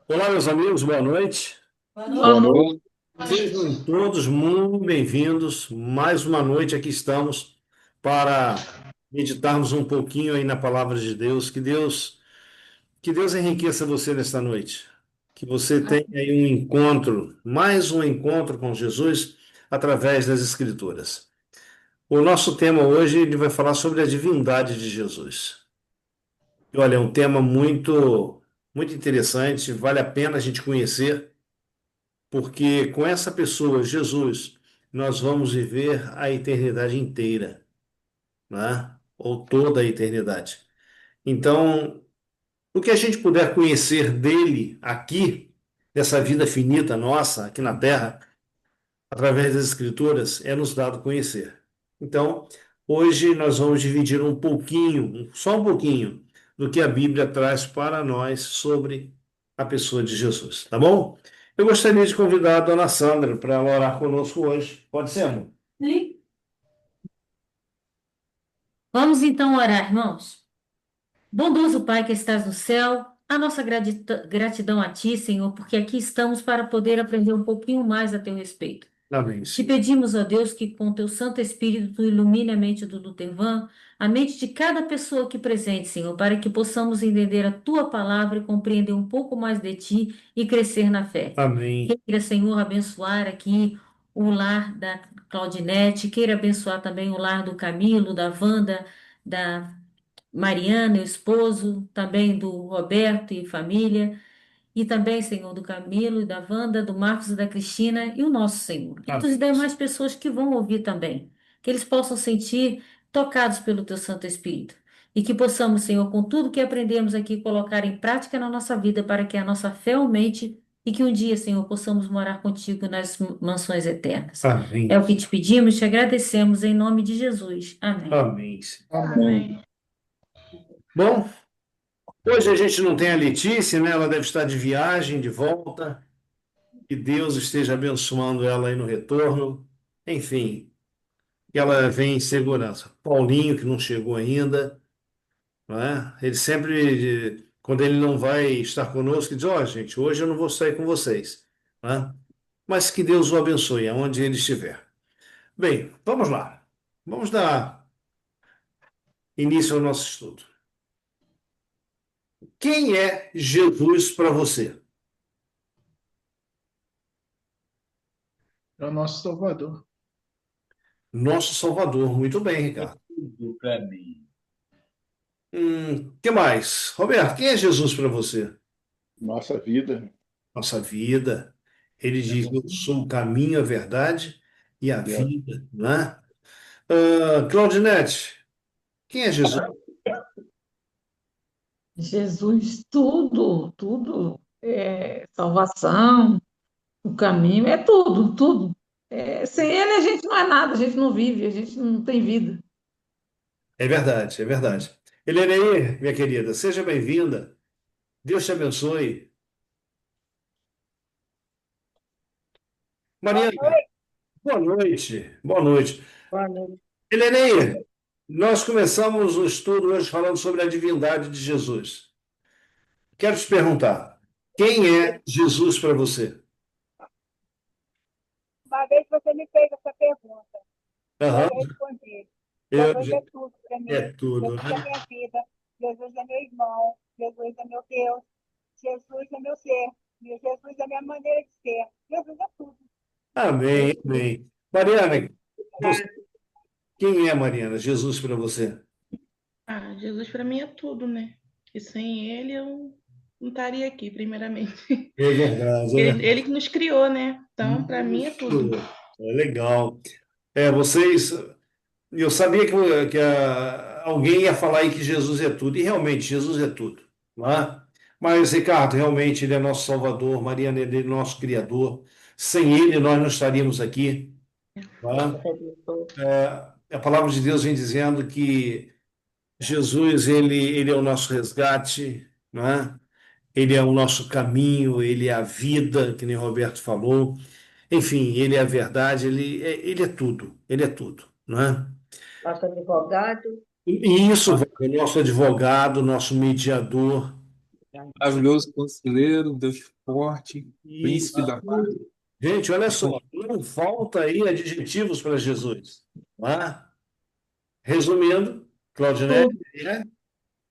Olá, meus amigos, boa noite. Boa Boa noite. noite. Sejam todos muito bem-vindos. Mais uma noite aqui estamos para meditarmos um pouquinho aí na palavra de Deus. Que Deus enriqueça você nesta noite. Que você tenha aí um encontro, mais um encontro com Jesus através das Escrituras. O nosso tema hoje ele vai falar sobre a divindade de Jesus. E olha, é um tema muito interessante, vale a pena a gente conhecer. Porque com essa pessoa, Jesus, nós vamos viver a eternidade inteira, né? Ou toda a eternidade. Então, o que a gente puder conhecer dele aqui, dessa vida finita nossa, aqui na Terra, através das Escrituras, é nos dado conhecer. Então, hoje nós vamos dividir um pouquinho, só um pouquinho, do que a Bíblia traz para nós sobre a pessoa de Jesus, tá bom? Eu gostaria de convidar a dona Sandra para ela orar conosco hoje. Pode ser, amor? Sim. Vamos então orar, irmãos. Bondoso Pai que estás no céu, a nossa gratidão a Ti, Senhor, porque aqui estamos para poder aprender um pouquinho mais a Teu respeito. Amém, Te Senhor. pedimos, ó Deus, que com Teu Santo Espírito Tu ilumine a mente do Lutervan, a mente de cada pessoa aqui presente, Senhor, para que possamos entender a Tua palavra e compreender um pouco mais de Ti e crescer na fé. Amém. Queira, Senhor, abençoar aqui o lar da Claudinete, queira abençoar também o lar do Camilo, da Wanda, da Mariana, o esposo, também do Roberto e família, e também, Senhor, do Camilo e da Wanda, do Marcos e da Cristina, e o nosso Senhor, e dos Amém. demais pessoas que vão ouvir também, que eles possam sentir tocados pelo Teu Santo Espírito. E que possamos, Senhor, com tudo que aprendemos aqui, colocar em prática na nossa vida, para que a nossa fé aumente e que um dia, Senhor, possamos morar contigo nas mansões eternas. É Amém. o que te pedimos, te agradecemos em nome de Jesus. Amém. Amém, Senhor. Amém. Bom, hoje a gente não tem a Letícia, né? Ela deve estar de viagem, de volta. Que Deus esteja abençoando ela aí no retorno. Enfim, que ela venha em segurança. Paulinho, que não chegou ainda, não é? Ele sempre, quando ele não vai estar conosco, ele diz: Ó, gente, hoje eu não vou sair com vocês, né? Mas que Deus o abençoe, aonde ele estiver. Bem, vamos lá. Vamos dar início ao nosso estudo. Quem é Jesus para você? É o nosso Salvador. Nosso Salvador. Muito bem, Ricardo. Tudo para mim. Que mais? Roberto, quem é Jesus para você? Nossa vida. Nossa vida. Ele É diz: Eu sou o caminho, a verdade e a a vida, né? Claudinete, quem é Jesus? Jesus, tudo, tudo, salvação, o caminho, é tudo, tudo. Sem ele a gente não é nada, a gente não vive, a gente não tem vida. É verdade, é verdade. Elenei, minha querida, seja bem-vinda. Deus te abençoe. Boa Mariana, noite. boa noite. Boa noite. Boa noite. Elenei, nós começamos o estudo hoje falando sobre a divindade de Jesus. Quero te perguntar, quem é Jesus para você? Uma vez você me fez essa pergunta e eu Aham, respondi. eu- Jesus é tudo para é mim. tudo, Jesus é né? minha vida. Jesus é meu irmão. Jesus é meu Deus. Jesus é meu ser. E Jesus é minha maneira de ser. Jesus é tudo. Amém, amém. Mariana, você- quem é Mariana? Jesus para você? Ah, Jesus para mim é tudo, né? E sem ele eu não estaria aqui, primeiramente. É verdade, é Ele verdade. que nos criou, né? Então, para mim é tudo. Isso, é legal. Vocês, eu sabia que alguém ia falar aí que Jesus é tudo, e realmente Jesus é tudo, não é? Mas, Ricardo, realmente ele é nosso Salvador, Mariana, ele é nosso Criador. Sem ele, nós não estaríamos aqui, não é? A palavra de Deus vem dizendo que Jesus, ele é o nosso resgate, não é? Ele é o nosso caminho, ele é a vida, que nem o Roberto falou. Enfim, ele é a verdade, ele é tudo, ele é tudo, não é? Nosso advogado, E isso, é o nosso advogado, nosso mediador. Maravilhoso conselheiro, Deus forte, príncipe da paz. Gente, olha só, não falta aí adjetivos para Jesus. Não é? Resumindo, Claudinete, Tudo, ele é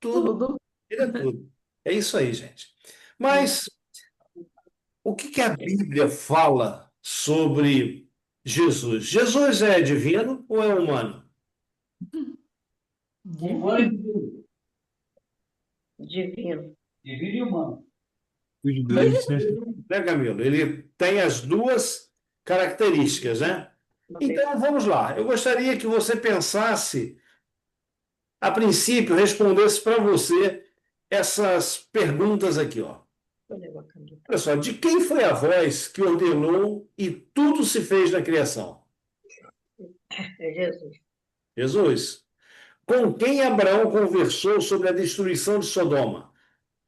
tudo, tudo. ele é tudo. É isso aí, gente. Mas o que que a Bíblia fala sobre Jesus? Jesus é divino ou é humano? Divino. Divino. Os dois. Né, Camilo? Ele tem as duas características, né? Então, vamos lá. Eu gostaria que você pensasse, a princípio, respondesse para você essas perguntas aqui, ó. Olha só, de quem foi a voz que ordenou e tudo se fez na criação? É Jesus. Jesus. Com quem Abraão conversou sobre a destruição de Sodoma?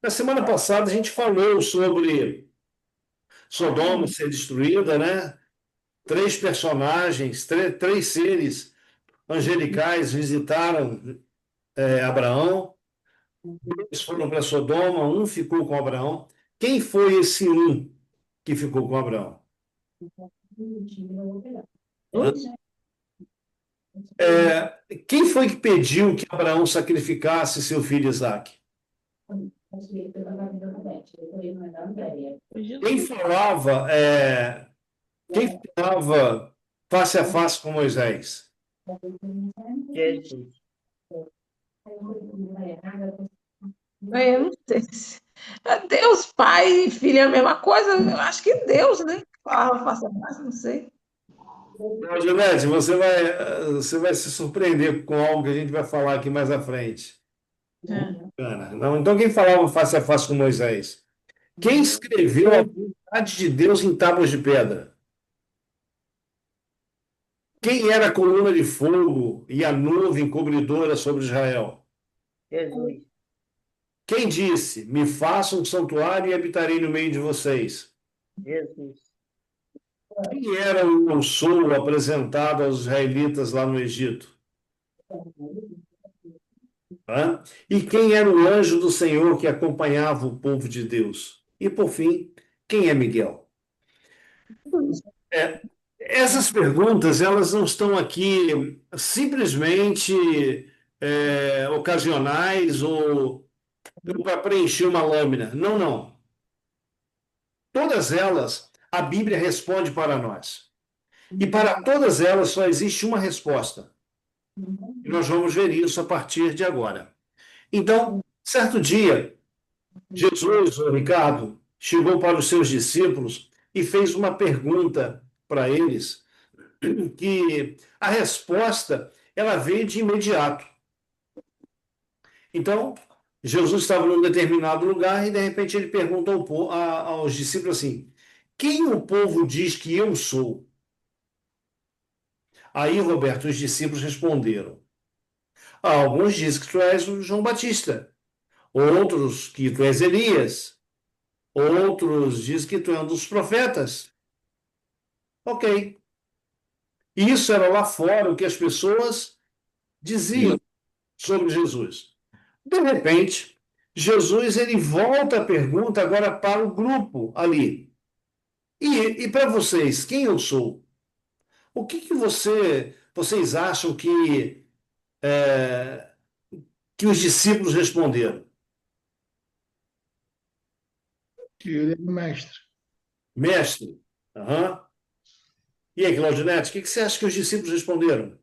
Na semana passada a gente falou sobre Sodoma ser destruída, né? Três personagens, três seres angelicais visitaram Abraão. Eles foram para Sodoma, um ficou com Abraão. Quem foi esse um que ficou com Abraão? Quem foi que pediu que Abraão sacrificasse seu filho Isaque? Foi Quem Jesus. falava, quem falava face a face com Moisés? Jesus. Eu não sei se... Deus, pai e filho é a mesma coisa. Eu acho que Deus, né? Falava face a face, não sei. Juliette, você vai se surpreender com algo que a gente vai falar aqui mais à frente. Bacana. Não, então, quem falava face a face com Moisés? Quem escreveu a vontade de Deus em tábuas de pedra? Quem era a coluna de fogo e a nuvem cobridora sobre Israel? Jesus. Quem disse: Me faça um santuário e habitarei no meio de vocês? Jesus. Quem era o eu sou apresentado aos israelitas lá no Egito? Hã? E quem era o anjo do Senhor que acompanhava o povo de Deus? E por fim, quem é Miguel? É, essas perguntas, elas não estão aqui simplesmente ocasionais ou para preencher uma lâmina. Não, não. Todas elas, a Bíblia responde para nós. E para todas elas só existe uma resposta. E nós vamos ver isso a partir de agora. Então, certo dia, Jesus, o Ricardo, chegou para os seus discípulos e fez uma pergunta para eles, que a resposta ela veio de imediato. Então, Jesus estava num determinado lugar e de repente ele pergunta aos discípulos assim: quem o povo diz que eu sou? Aí, Roberto, os discípulos responderam: alguns dizem que tu és o João Batista, outros que tu és Elias, outros dizem que tu és um dos profetas. Ok. Isso era lá fora o que as pessoas diziam sobre Jesus. De repente, Jesus ele volta a pergunta agora para o grupo ali. E para vocês, quem eu sou? O que vocês acham que os discípulos responderam? Que ele é o mestre. Mestre. Aham. E aí, Claudinete, o que você acha que os discípulos responderam?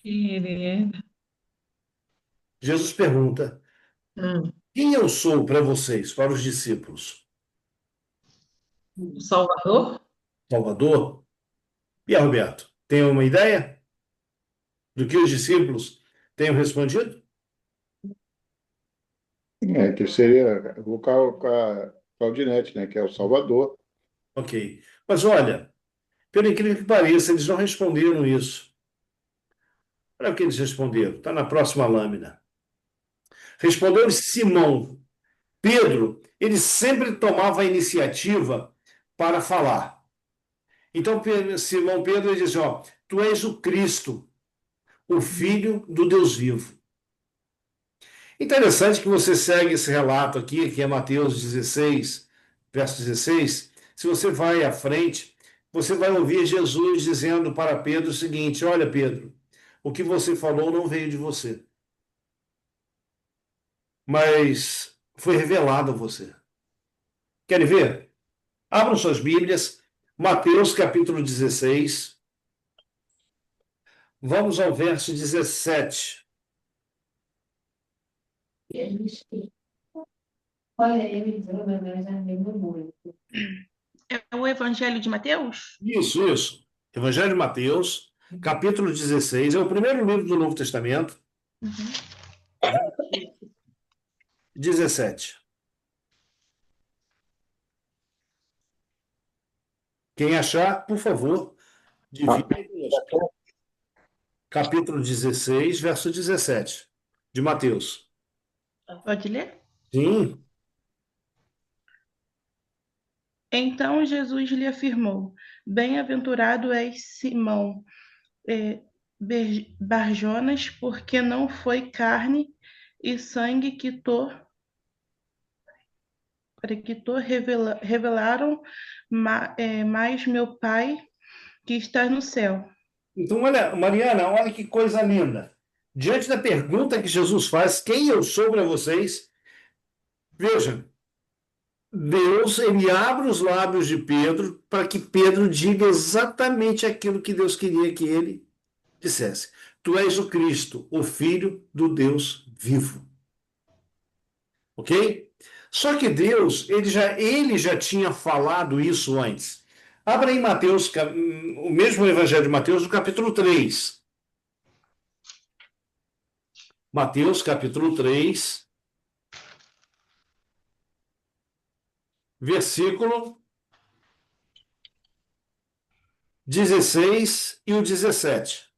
Ele é. Jesus pergunta: quem eu sou para vocês, para os discípulos? O Salvador? Salvador? E aí, Roberto, tem uma ideia do que os discípulos tenham respondido? Que seria o Claudinete, né? Que é o Salvador. Ok. Mas olha, pelo incrível que pareça, eles não responderam isso. Olha o que eles responderam. Está na próxima lâmina. Respondeu Simão. Pedro, ele sempre tomava a iniciativa para falar. Então, Simão Pedro ele diz: ó, tu és o Cristo, o Filho do Deus vivo. Interessante que você segue esse relato aqui, que é Mateus 16, verso 16. Se você vai à frente, você vai ouvir Jesus dizendo para Pedro o seguinte: Olha, Pedro, o que você falou não veio de você, mas foi revelado a você. Querem ver? Abram suas Bíblias, Mateus capítulo 16. Vamos ao verso 17. É o Evangelho de Mateus? Isso, isso. Evangelho de Mateus, capítulo 16, é o primeiro livro do Novo Testamento, Uhum. 17. Quem achar, por favor, divide conosco. Capítulo 16, verso 17, de Mateus. Pode ler? Sim, Então Jesus lhe afirmou: Bem-aventurado és Simão, Barjonas, porque não foi carne e sangue revelaram, mas meu Pai que está no céu. então, olha, Mariana, olha que coisa linda. Diante da pergunta que Jesus faz, quem eu sou para vocês? Veja, Deus, ele abre os lábios de Pedro para que Pedro diga exatamente aquilo que Deus queria que ele dissesse. Tu és o Cristo, o Filho do Deus vivo. Ok? Só que Deus, ele já tinha falado isso antes. Abra em Mateus, o mesmo Evangelho de Mateus, no capítulo 3. Mateus, capítulo 3, versículo 16 e o 17.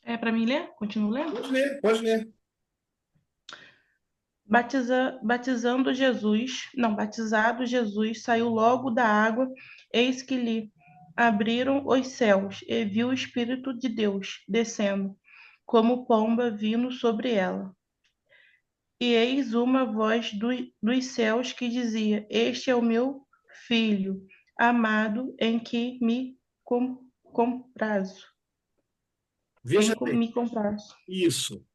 É para mim ler? Continuo lendo? Pode ler, pode ler. Batizado Jesus saiu logo da água, eis que lhe abriram os céus, e viu o Espírito de Deus descendo, como pomba vindo sobre ela. E eis uma voz dos céus que dizia: Este é o meu filho amado, em que me comprazo. Veja bem, Me comprazo. isso.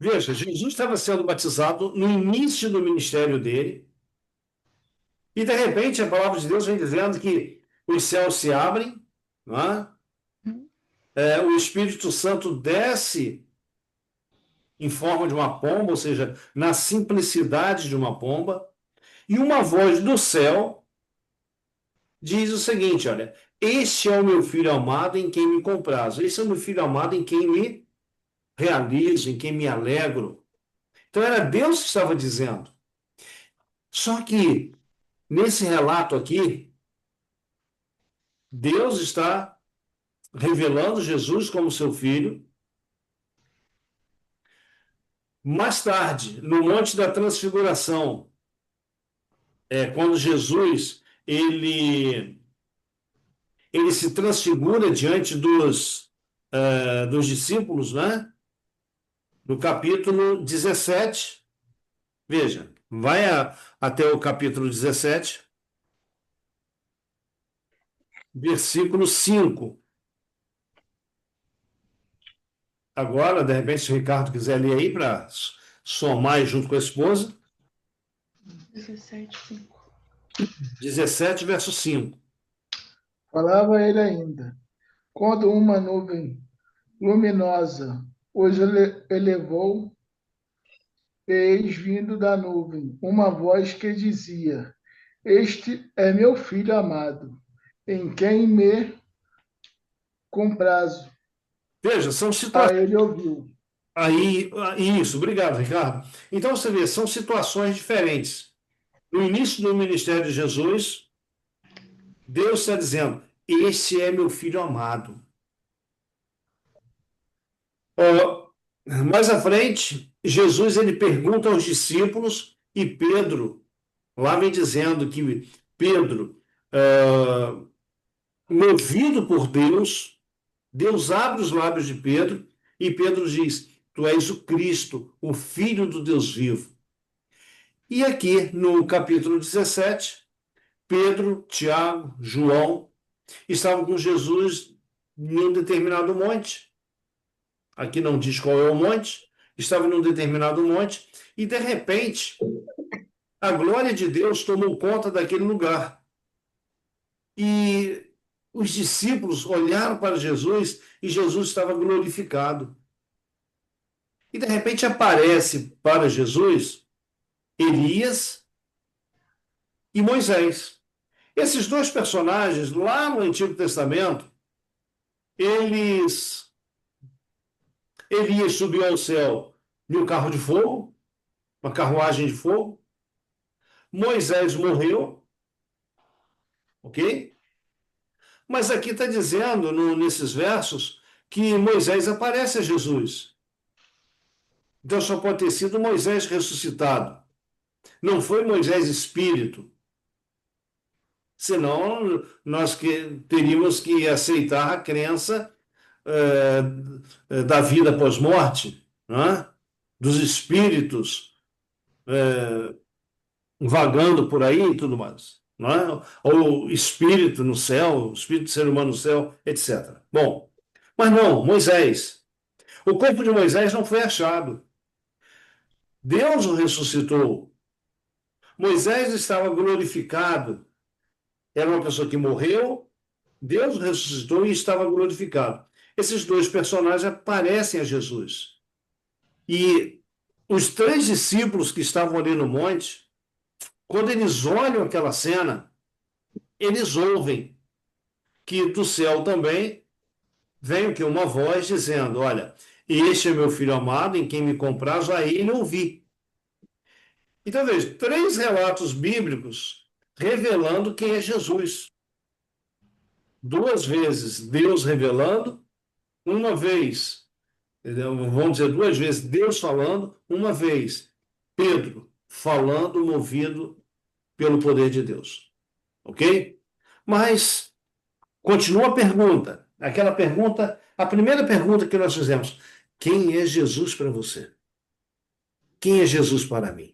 Veja, Jesus estava sendo batizado no início do ministério dele, e de repente a palavra de Deus vem dizendo que os céus se abrem, não é? O Espírito Santo desce em forma de uma pomba, ou seja, na simplicidade de uma pomba, e uma voz do céu diz o seguinte: olha, este é o meu filho amado em quem me comprazo, esse é o meu filho amado em quem me realizo, em quem me alegro. Então era Deus que estava dizendo. Só que nesse relato aqui, Deus está revelando Jesus como seu filho. Mais tarde, no Monte da Transfiguração, quando Jesus ele se transfigura diante dos discípulos, né? No capítulo 17, veja, vai até o capítulo 17, versículo 5. Agora, de repente, se o Ricardo quiser ler aí para somar junto com a esposa. 17, 5. 17, verso 5. Falava ele ainda, quando uma nuvem luminosa os elevou, eis vindo da nuvem uma voz que dizia: Este é meu filho amado, em quem me comprazo. Veja, são situações. Aí ele ouviu. Isso, obrigado, Ricardo. Então você vê, são situações diferentes. No início do ministério de Jesus, Deus está dizendo: Este é meu filho amado. Mais à frente, Jesus ele pergunta aos discípulos, e Pedro, lá vem dizendo que Pedro, movido por Deus, Deus abre os lábios de Pedro, e Pedro diz: tu és o Cristo, o Filho do Deus vivo. E aqui no capítulo 17, Pedro, Tiago, João estavam com Jesus em um determinado monte. Aqui não diz qual é o monte, estava num determinado monte, e de repente a glória de Deus tomou conta daquele lugar. E os discípulos olharam para Jesus e Jesus estava glorificado. E de repente aparece para Jesus Elias e Moisés. Esses dois personagens, lá no Antigo Testamento, Elias subiu ao céu em um carro de fogo, uma carruagem de fogo. Moisés morreu, ok? Mas aqui está dizendo, nesses versos, que Moisés aparece a Jesus. Então só pode ter sido Moisés ressuscitado. Não foi Moisés espírito. Senão, nós teríamos que aceitar a crença da vida pós-morte, né? Dos espíritos vagando por aí e tudo mais. Não é? Ou espírito no céu, espírito do ser humano no céu, etc. Bom, mas não, Moisés. O corpo de Moisés não foi achado. Deus o ressuscitou. Moisés estava glorificado. Era uma pessoa que morreu, Deus o ressuscitou e estava glorificado. Esses dois personagens aparecem a Jesus. E os três discípulos que estavam ali no monte, quando eles olham aquela cena, eles ouvem que do céu também vem o que? Uma voz dizendo: olha, este é meu filho amado, em quem me compraz, a ele ouvi. Então, veja, três relatos bíblicos revelando quem é Jesus. Duas vezes Deus revelando, uma vez, vamos dizer, duas vezes Deus falando, uma vez Pedro falando, movido pelo poder de Deus. Ok? Mas continua a pergunta, aquela pergunta, a primeira pergunta que nós fizemos: quem é Jesus para você? Quem é Jesus para mim?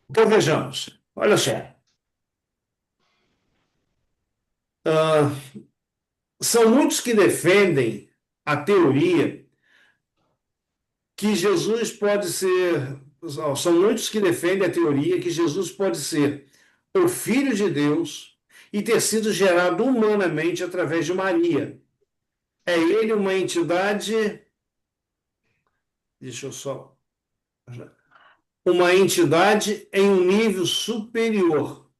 Então vejamos, olha só. São muitos que defendem a teoria que Jesus pode ser. São muitos que defendem a teoria que Jesus pode ser o Filho de Deus e ter sido gerado humanamente através de Maria. É ele uma entidade. Deixa eu só. Uma entidade em um nível superior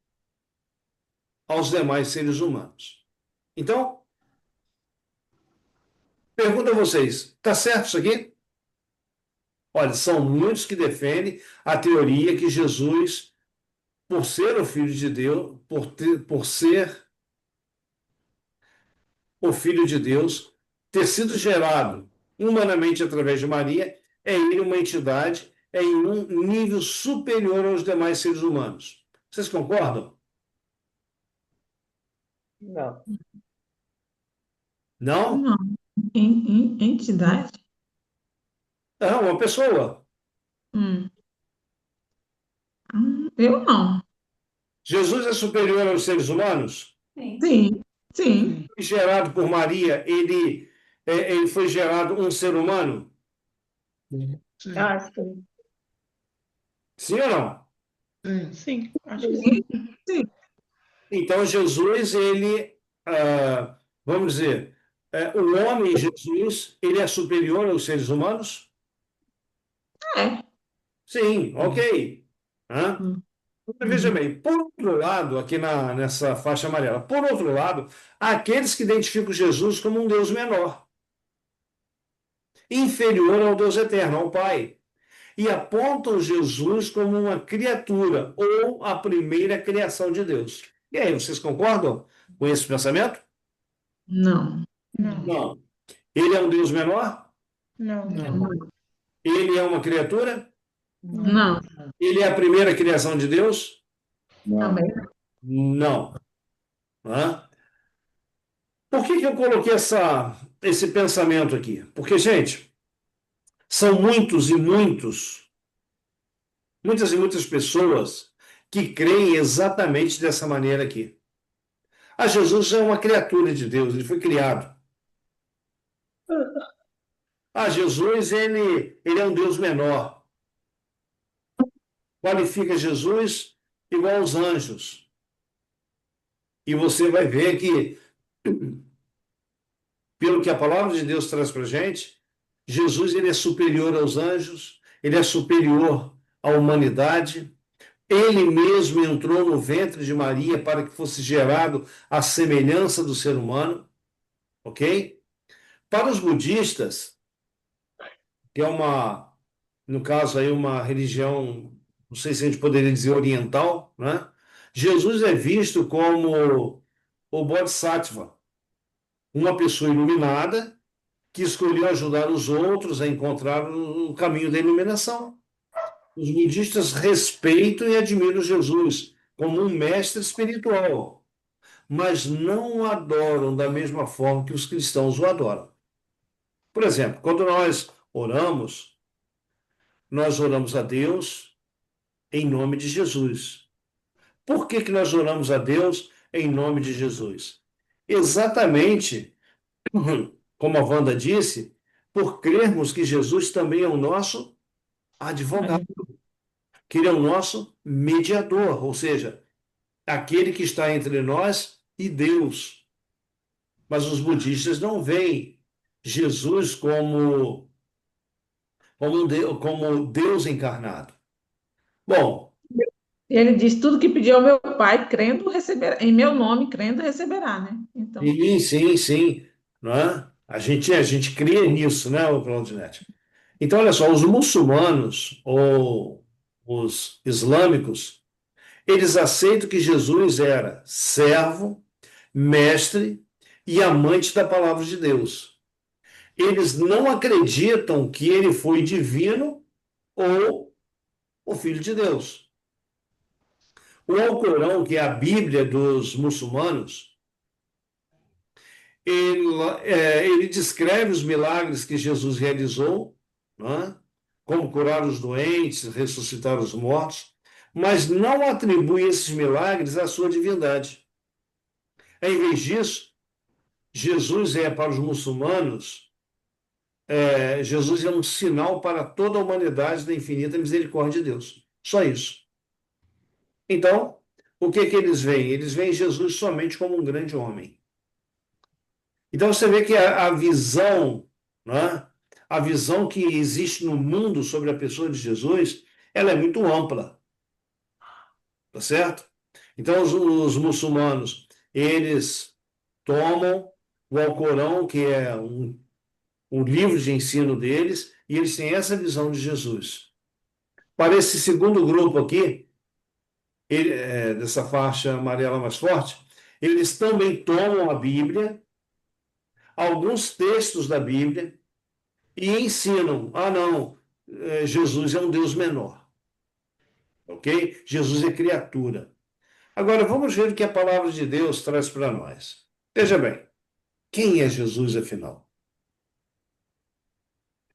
aos demais seres humanos. Então, pergunto a vocês: está certo isso aqui? Olha, são muitos que defendem a teoria que Jesus, por ser o Filho de Deus, por ser o Filho de Deus, ter sido gerado humanamente através de Maria, é ele uma entidade em um nível superior aos demais seres humanos. Vocês concordam? Não. Não? Não. Entidade? É uma pessoa. Hum. Eu não. Jesus é superior aos seres humanos? Sim, sim. Foi gerado por Maria, ele foi gerado um ser humano? Sim, Ah, sim. Sim ou não? sim. Sim, acho que sim. Sim. Então, Jesus, vamos dizer, o homem Jesus, ele é superior aos seres humanos? É. Sim, ok. Hã? Hum. Veja bem, por outro lado, aqui nessa faixa amarela, por outro lado, há aqueles que identificam Jesus como um Deus menor, inferior ao Deus eterno, ao Pai, e apontam Jesus como uma criatura ou a primeira criação de Deus. E aí, vocês concordam com esse pensamento? Não. Não, Não. Ele é um Deus menor? não, Não, Ele é uma criatura? Não. Ele é a primeira criação de Deus? Não. Também. Não. Hã? Por que eu coloquei esse pensamento aqui? Porque, gente, São muitos e muitos, muitas e muitas pessoas que creem exatamente dessa maneira aqui. Ah, Jesus é uma criatura de Deus, ele foi criado. Ah, Jesus, ele é um Deus menor. Qualifica Jesus igual aos anjos. E você vai ver que, pelo que a palavra de Deus traz para a gente, Jesus ele é superior aos anjos, ele é superior à humanidade. Ele mesmo entrou no ventre de Maria para que fosse gerado à semelhança do ser humano, ok? Para os budistas, que é no caso aí, uma religião, não sei se a gente poderia dizer oriental, né? Jesus é visto como o Bodhisattva, uma pessoa iluminada que escolheu ajudar os outros a encontrar o caminho da iluminação. Os budistas respeitam e admiram Jesus como um mestre espiritual, mas não o adoram da mesma forma que os cristãos o adoram. Por exemplo, quando nós oramos a Deus em nome de Jesus. Por que nós oramos a Deus em nome de Jesus? Exatamente como a Wanda disse, por crermos que Jesus também é o nosso advogado, que ele é o nosso mediador, ou seja, aquele que está entre nós e Deus. Mas os budistas não veem Jesus como Deus encarnado. Bom, Ele diz: tudo que pediu ao meu Pai, crendo, receberá. Em meu nome, crendo, receberá, né? Então, sim, sim, sim, não é? A gente crê nisso, né, Claudinete? Então, olha só, os muçulmanos ou os islâmicos, eles aceitam que Jesus era servo, mestre e amante da palavra de Deus. Eles não acreditam que ele foi divino ou o filho de Deus. O Alcorão, que é a Bíblia dos muçulmanos, ele descreve os milagres que Jesus realizou, né? Como curar os doentes, ressuscitar os mortos, mas não atribui esses milagres à sua divindade. Em vez disso, Jesus é para os muçulmanos, Jesus é um sinal para toda a humanidade da infinita misericórdia de Deus. Só isso. Então, o que eles veem? Eles veem Jesus somente como um grande homem. Então você vê que a visão, né, a visão que existe no mundo sobre a pessoa de Jesus, ela é muito ampla, tá certo? Então os muçulmanos, eles tomam o Alcorão, que é um livro de ensino deles, e eles têm essa visão de Jesus. Para esse segundo grupo aqui, dessa faixa amarela mais forte, eles também tomam a Bíblia, alguns textos da Bíblia, e ensinam, não, Jesus é um Deus menor, ok? Jesus é criatura. Agora, vamos ver o que a palavra de Deus traz para nós. Veja bem, quem é Jesus, afinal?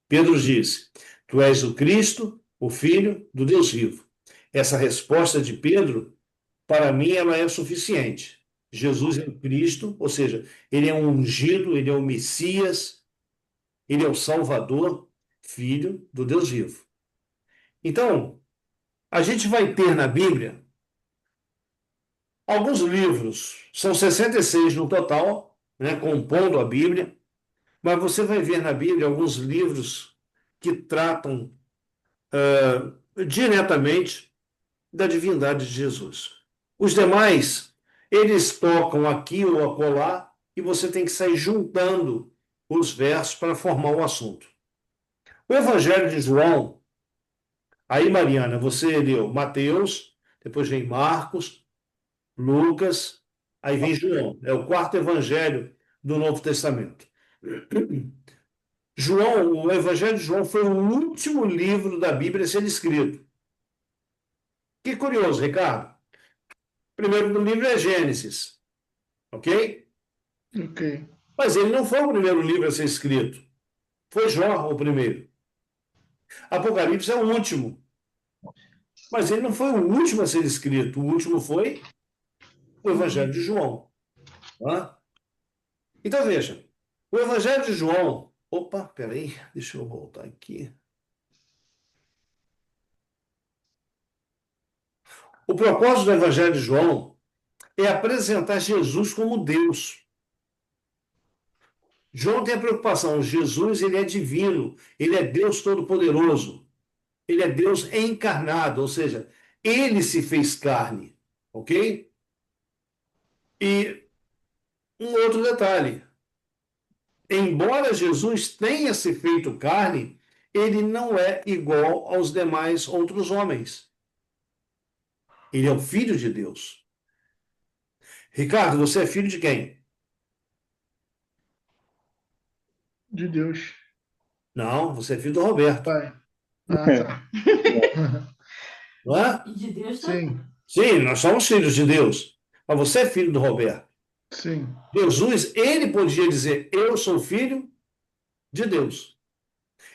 Pedro disse, tu és o Cristo, o Filho do Deus vivo. Essa resposta de Pedro, para mim, ela é suficiente. Jesus é o Cristo, ou seja, ele é um ungido, ele é o Messias, ele é o Salvador, Filho do Deus vivo. Então, a gente vai ter na Bíblia alguns livros, são 66 no total, né, compondo a Bíblia, mas você vai ver na Bíblia alguns livros que tratam diretamente da divindade de Jesus. Os demais, eles tocam aqui ou acolá, e você tem que sair juntando os versos para formar o assunto. O Evangelho de João, aí, Mariana, você leu Mateus, depois vem Marcos, Lucas, aí vem João. É o quarto evangelho do Novo Testamento. O Evangelho de João foi o último livro da Bíblia a ser escrito. Que curioso, Ricardo. O primeiro do livro é Gênesis, ok? Ok. Mas ele não foi o primeiro livro a ser escrito. Foi Jó o primeiro. Apocalipse é o último, mas ele não foi o último a ser escrito. O último foi o Evangelho de João. Tá? Então veja, o Evangelho de João. Opa, peraí, deixa eu voltar aqui. O propósito do Evangelho de João é apresentar Jesus como Deus. João tem a preocupação, Jesus ele é divino, ele é Deus Todo-Poderoso, ele é Deus encarnado, ou seja, ele se fez carne, ok? E um outro detalhe, embora Jesus tenha se feito carne, ele não é igual aos demais outros homens. Ele é o Filho de Deus. Ricardo, você é filho de quem? De Deus. Não, você é filho do Roberto, Pai. Ah, tá. não é? E de Deus Sim, Sim, nós somos filhos de Deus, mas você é filho do Roberto. sim. Jesus, ele podia dizer, eu sou filho de Deus.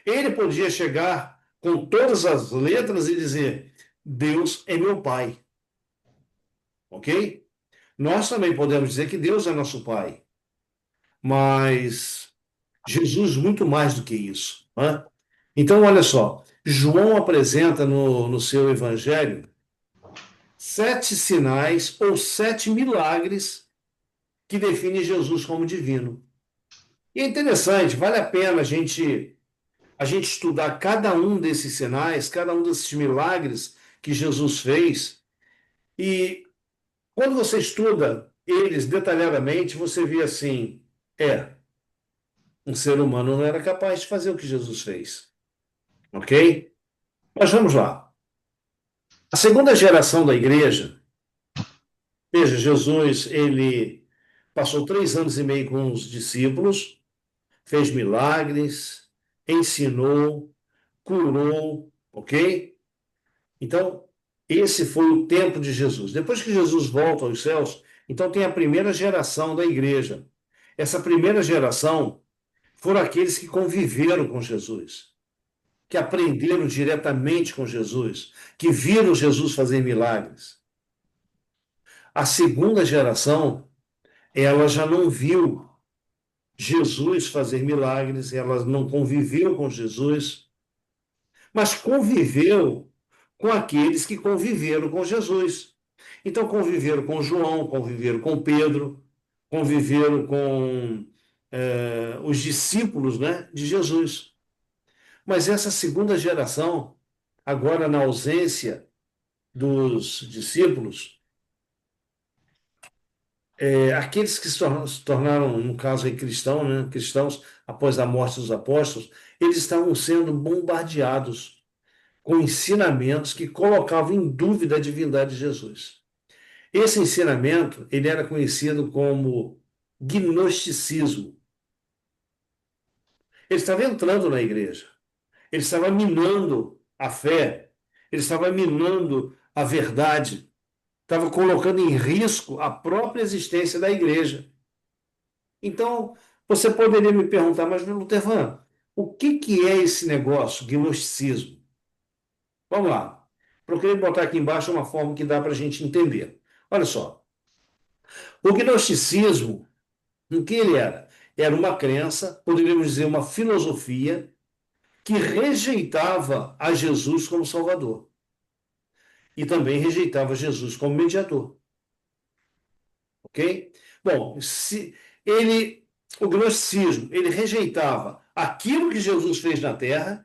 Ele podia chegar com todas as letras e dizer, Deus é meu pai. Ok? Nós também podemos dizer que Deus é nosso pai. Mas Jesus muito mais do que isso. Né? Então, olha só, João apresenta no seu evangelho 7 sinais ou 7 milagres que definem Jesus como divino. E é interessante, vale a pena a gente estudar cada um desses sinais, cada um desses milagres que Jesus fez. E quando você estuda eles detalhadamente, você vê assim: um ser humano não era capaz de fazer o que Jesus fez. Ok? Mas vamos lá. A segunda geração da igreja, veja, Jesus, ele passou 3 anos e meio com os discípulos, fez milagres, ensinou, curou, ok? Então, esse foi o tempo de Jesus. Depois que Jesus volta aos céus, então tem a primeira geração da igreja. Essa primeira geração foram aqueles que conviveram com Jesus, que aprenderam diretamente com Jesus, que viram Jesus fazer milagres. A segunda geração, ela já não viu Jesus fazer milagres, ela não conviveu com Jesus, mas conviveu com aqueles que conviveram com Jesus. Então, conviveram com João, conviveram com Pedro, conviveram com os discípulos, né, de Jesus. Mas essa segunda geração, agora na ausência dos discípulos, aqueles que se tornaram, no caso aí, cristãos após a morte dos apóstolos, eles estavam sendo bombardeados com ensinamentos que colocavam em dúvida a divindade de Jesus. Esse ensinamento, ele era conhecido como gnosticismo. Ele estava entrando na igreja, ele estava minando a fé, ele estava minando a verdade, estava colocando em risco a própria existência da igreja. Então, você poderia me perguntar, mas Lutervan, o que é esse negócio, gnosticismo? Vamos lá. Procurei botar aqui embaixo uma forma que dá para a gente entender. Olha só. O gnosticismo, o que ele era? Era uma crença, poderíamos dizer uma filosofia, que rejeitava a Jesus como Salvador. E também rejeitava Jesus como mediador. Ok? Bom, o gnosticismo, ele rejeitava aquilo que Jesus fez na terra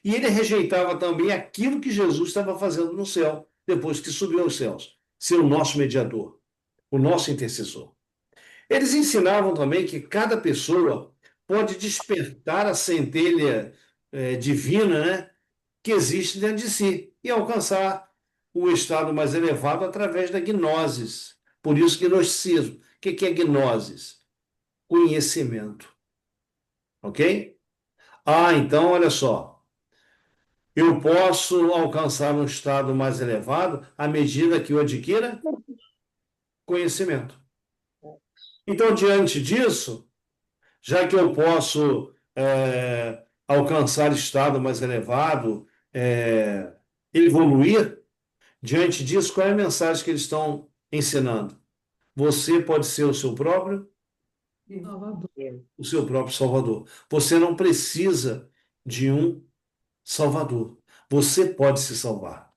e ele rejeitava também aquilo que Jesus estava fazendo no céu, depois que subiu aos céus, ser o nosso mediador, o nosso intercessor. Eles ensinavam também que cada pessoa pode despertar a centelha divina, né, que existe dentro de si e alcançar o estado mais elevado através da gnosis. Por isso, gnosticismo. O que é gnosis? Conhecimento. Ok? Então, olha só. Eu posso alcançar um estado mais elevado à medida que eu adquira conhecimento. Então, diante disso, já que eu posso alcançar estado mais elevado, evoluir. Diante disso, qual é a mensagem que eles estão ensinando? Você pode ser Salvador. o seu próprio Salvador. Você não precisa de um Salvador. Você pode se salvar.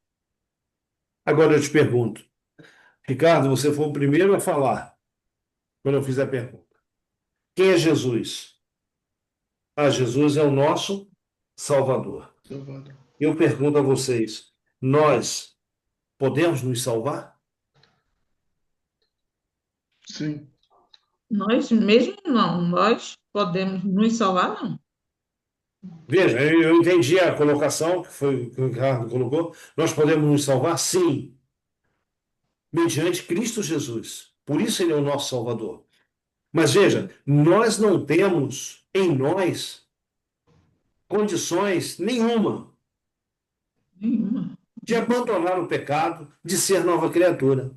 Agora eu te pergunto, Ricardo, você foi o primeiro a falar quando eu fiz a pergunta. Quem é Jesus? Ah, Jesus é o nosso Salvador. Salvador. Eu pergunto a vocês, nós podemos nos salvar? Sim. Nós mesmo não, nós podemos nos salvar, não. Veja, eu entendi a colocação, que foi o que o Ricardo colocou. Nós podemos nos salvar? Sim, mediante Cristo Jesus. Por isso ele é o nosso Salvador. Mas veja, nós não temos em nós condições nenhuma Nenhuma. de abandonar o pecado, de ser nova criatura.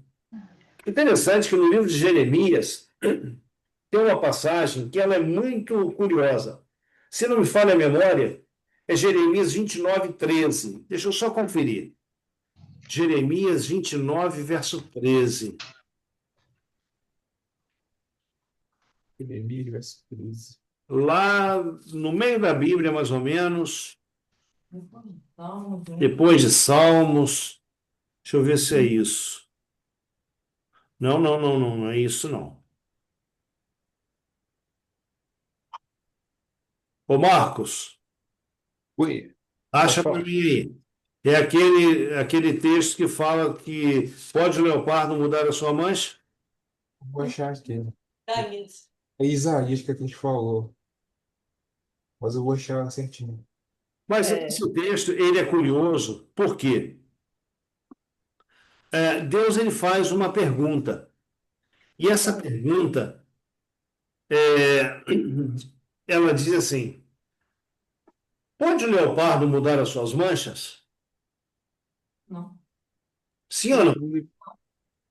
Interessante que no livro de Jeremias tem uma passagem que ela é muito curiosa. Se não me falha a memória, é Jeremias 29:13. Deixa eu só conferir. Jeremias 29, verso 13. Jeremias, verso 13. Lá no meio da Bíblia, mais ou menos, depois de Salmos. Deixa eu ver se é isso. Não, não, não, não, não é isso não. Ô Marcos, Oi, pode acha para falar. mim aí. É aquele texto que fala que pode o leopardo mudar a sua mancha? Vou achar aqui. É Isaías que a gente falou, mas eu vou achar certinho. Mas É, esse texto, ele é curioso, por quê? Deus ele faz uma pergunta, e essa pergunta, é, ela diz assim, pode o leopardo mudar as suas manchas? Sim ou não?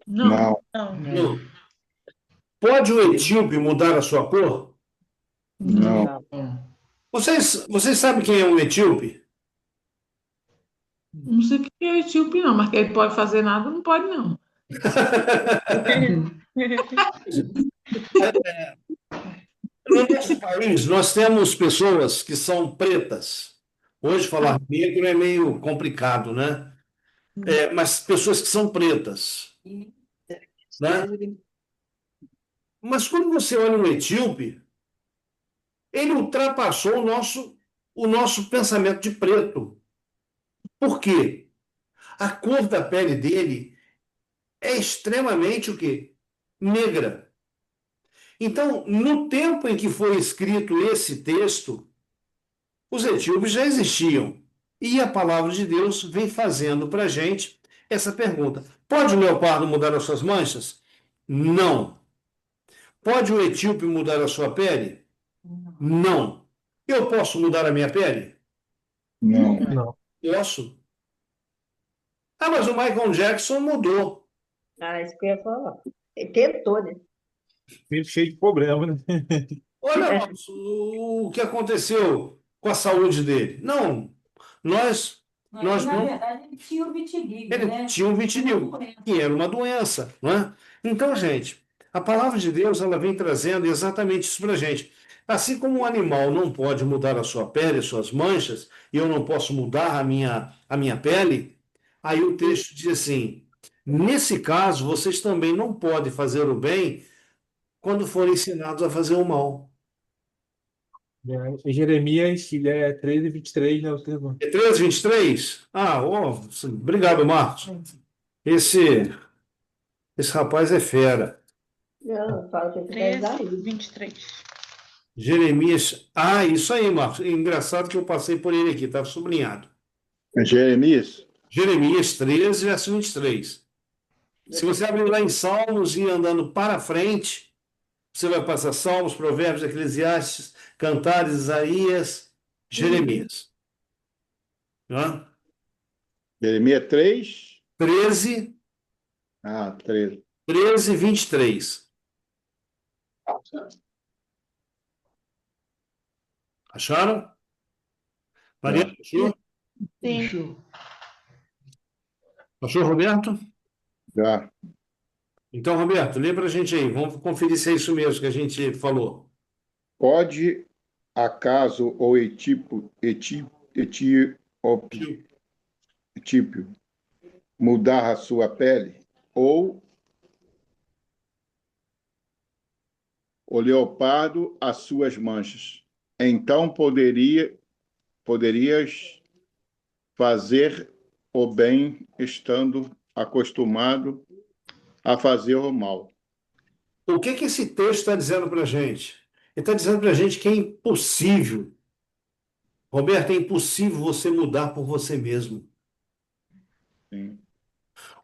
Não. Não, Não. Não. Não. Pode o etíope mudar a sua cor? não, não. Não. Vocês sabem quem é um etíope? Não sei o que é etíope, não, mas que ele pode fazer nada, não pode, não. No nosso país, nós temos pessoas que são pretas. Hoje falar negro é meio complicado, né? Mas pessoas que são pretas, né? Mas quando você olha um etíope, ele ultrapassou o nosso pensamento de preto. Por quê? A cor da pele dele é extremamente o quê? Negra. Então, no tempo em que foi escrito esse texto, os etíopes já existiam. E a palavra de Deus vem fazendo para a gente essa pergunta: pode o leopardo mudar as suas manchas? Não. Pode o etíope mudar a sua pele? Não. Eu posso mudar a minha pele? não. Não. Posso. Ah, mas o Michael Jackson mudou. Ah, isso que eu ia falar. Ele tentou, né? Filho cheio de problema, né? Olha, Marcos, o que aconteceu com a saúde dele? Não, nós Na não. verdade, ele tinha o vitiligo, Ele né? tinha um vitiligo, que era uma doença, não é? Então, gente, a palavra de Deus ela vem trazendo exatamente isso para a gente. Assim como um animal não pode mudar a sua pele, as suas manchas, e eu não posso mudar a minha pele, aí o texto diz assim: nesse caso, vocês também não podem fazer o bem quando forem ensinados a fazer o mal. É, Jeremias, ele é 13, 23, né? O termo. É 13, 23? Ah, obrigado, Marcos. Esse rapaz é fera. Não, fala que isso é 13, Isaías. 23. Jeremias. Ah, isso aí, Marcos. Engraçado que eu passei por ele aqui, estava sublinhado. É Jeremias? Jeremias 13, verso 23. Se você abrir lá em Salmos e ir andando para frente, você vai passar Salmos, Provérbios, Eclesiastes, Cantares, Isaías, Jeremias. Né? Jeremias 3? 13, Ah, 13. 13, 23. Acharam? Maria, achou? Sim. Show. Achou, Roberto? Já. Então, Roberto, lê pra gente aí. Vamos conferir se é isso mesmo que a gente falou. Pode acaso o etíope mudar a sua pele? Ou o leopardo as suas manchas? Então poderias fazer o bem estando acostumado a fazer o mal. O que que esse texto está dizendo para a gente? Ele está dizendo para a gente que é impossível, Roberto, é impossível você mudar por você mesmo. Sim.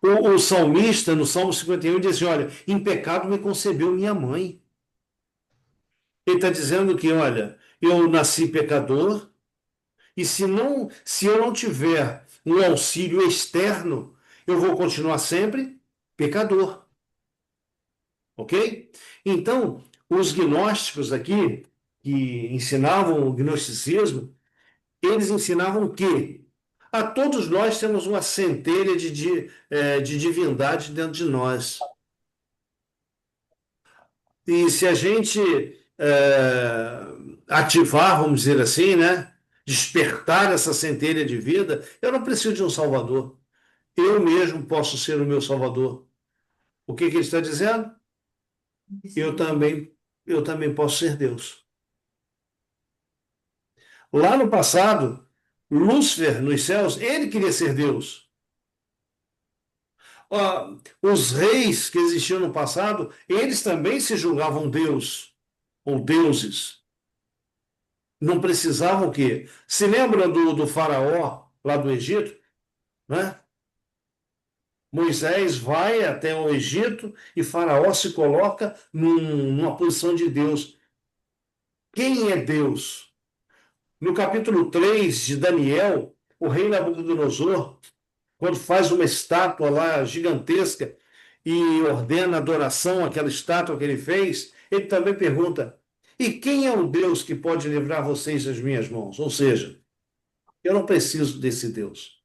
O salmista, no Salmo 51, diz assim, olha, em pecado me concebeu minha mãe. Ele está dizendo que, olha, eu nasci pecador e se eu não tiver um auxílio externo, eu vou continuar sempre pecador. Ok? Então, os gnósticos aqui, que ensinavam o gnosticismo, eles ensinavam que a todos nós temos uma centelha de divindade dentro de nós. E se a gente ativar, vamos dizer assim, né? Despertar essa centelha de vida, eu não preciso de um salvador. Eu mesmo posso ser o meu salvador. O que que ele está dizendo? Eu também, eu também posso ser Deus. Lá no passado, Lúcifer nos céus, ele queria ser Deus. Os reis que existiam no passado, eles também se julgavam Deus ou deuses. Não precisavam o quê? Se lembram do faraó lá do Egito? Né? Moisés vai até o Egito e Faraó se coloca numa posição de Deus. Quem é Deus? No capítulo 3 de Daniel, o rei Nabucodonosor, quando faz uma estátua lá gigantesca e ordena adoração àquela estátua que ele fez, ele também pergunta: e quem é o Deus que pode livrar vocês das minhas mãos? Ou seja, eu não preciso desse Deus.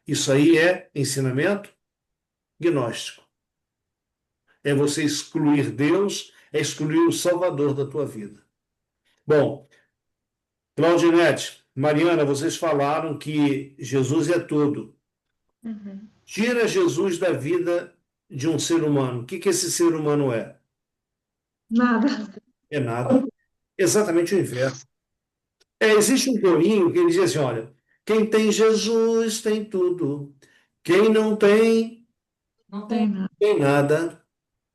Isso aí é ensinamento gnóstico. É você excluir Deus, é excluir o Salvador da tua vida. Bom, Claudinete, Mariana, vocês falaram que Jesus é tudo. Uhum. Tira Jesus da vida de um ser humano. O que que esse ser humano é? Nada. É nada. Exatamente o inverso. Existe um corinho que ele diz assim, olha, quem tem Jesus tem tudo. Quem não tem, Não Tem tem. nada. tem nada.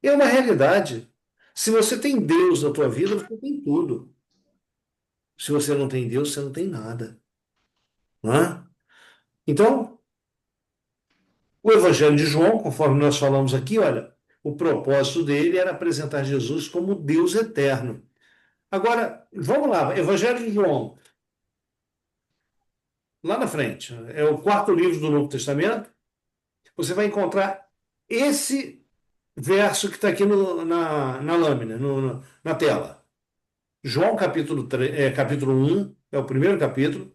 É uma realidade. Se você tem Deus na tua vida, você tem tudo. Se você não tem Deus, você não tem nada. Não é? Então, o Evangelho de João, conforme nós falamos aqui, olha, o propósito dele era apresentar Jesus como Deus eterno. Agora, vamos lá, Evangelho de João, lá na frente, é o quarto livro do Novo Testamento, você vai encontrar esse verso que está aqui na lâmina, na tela. João capítulo 1, é o primeiro capítulo,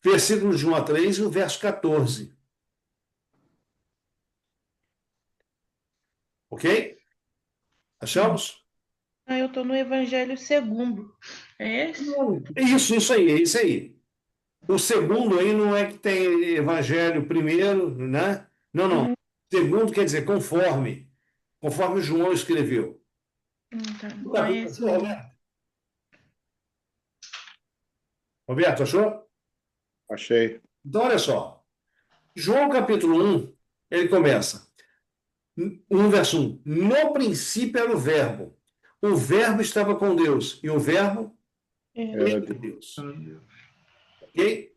versículos de 1 a 3 e o verso 14. Ok? Achamos? Eu estou no Evangelho segundo. É esse? Isso aí, é isso aí. O segundo aí não é que tem evangelho primeiro, né? Não, não. Segundo quer dizer conforme João escreveu. Tá. O Então é capítulo esse achou, mesmo. Roberto? Roberto, achou? Achei. Então, olha só. João capítulo 1, ele começa. 1 verso 1. No princípio era o verbo. O verbo estava com Deus. E o verbo É. Era era de- Deus. Ok?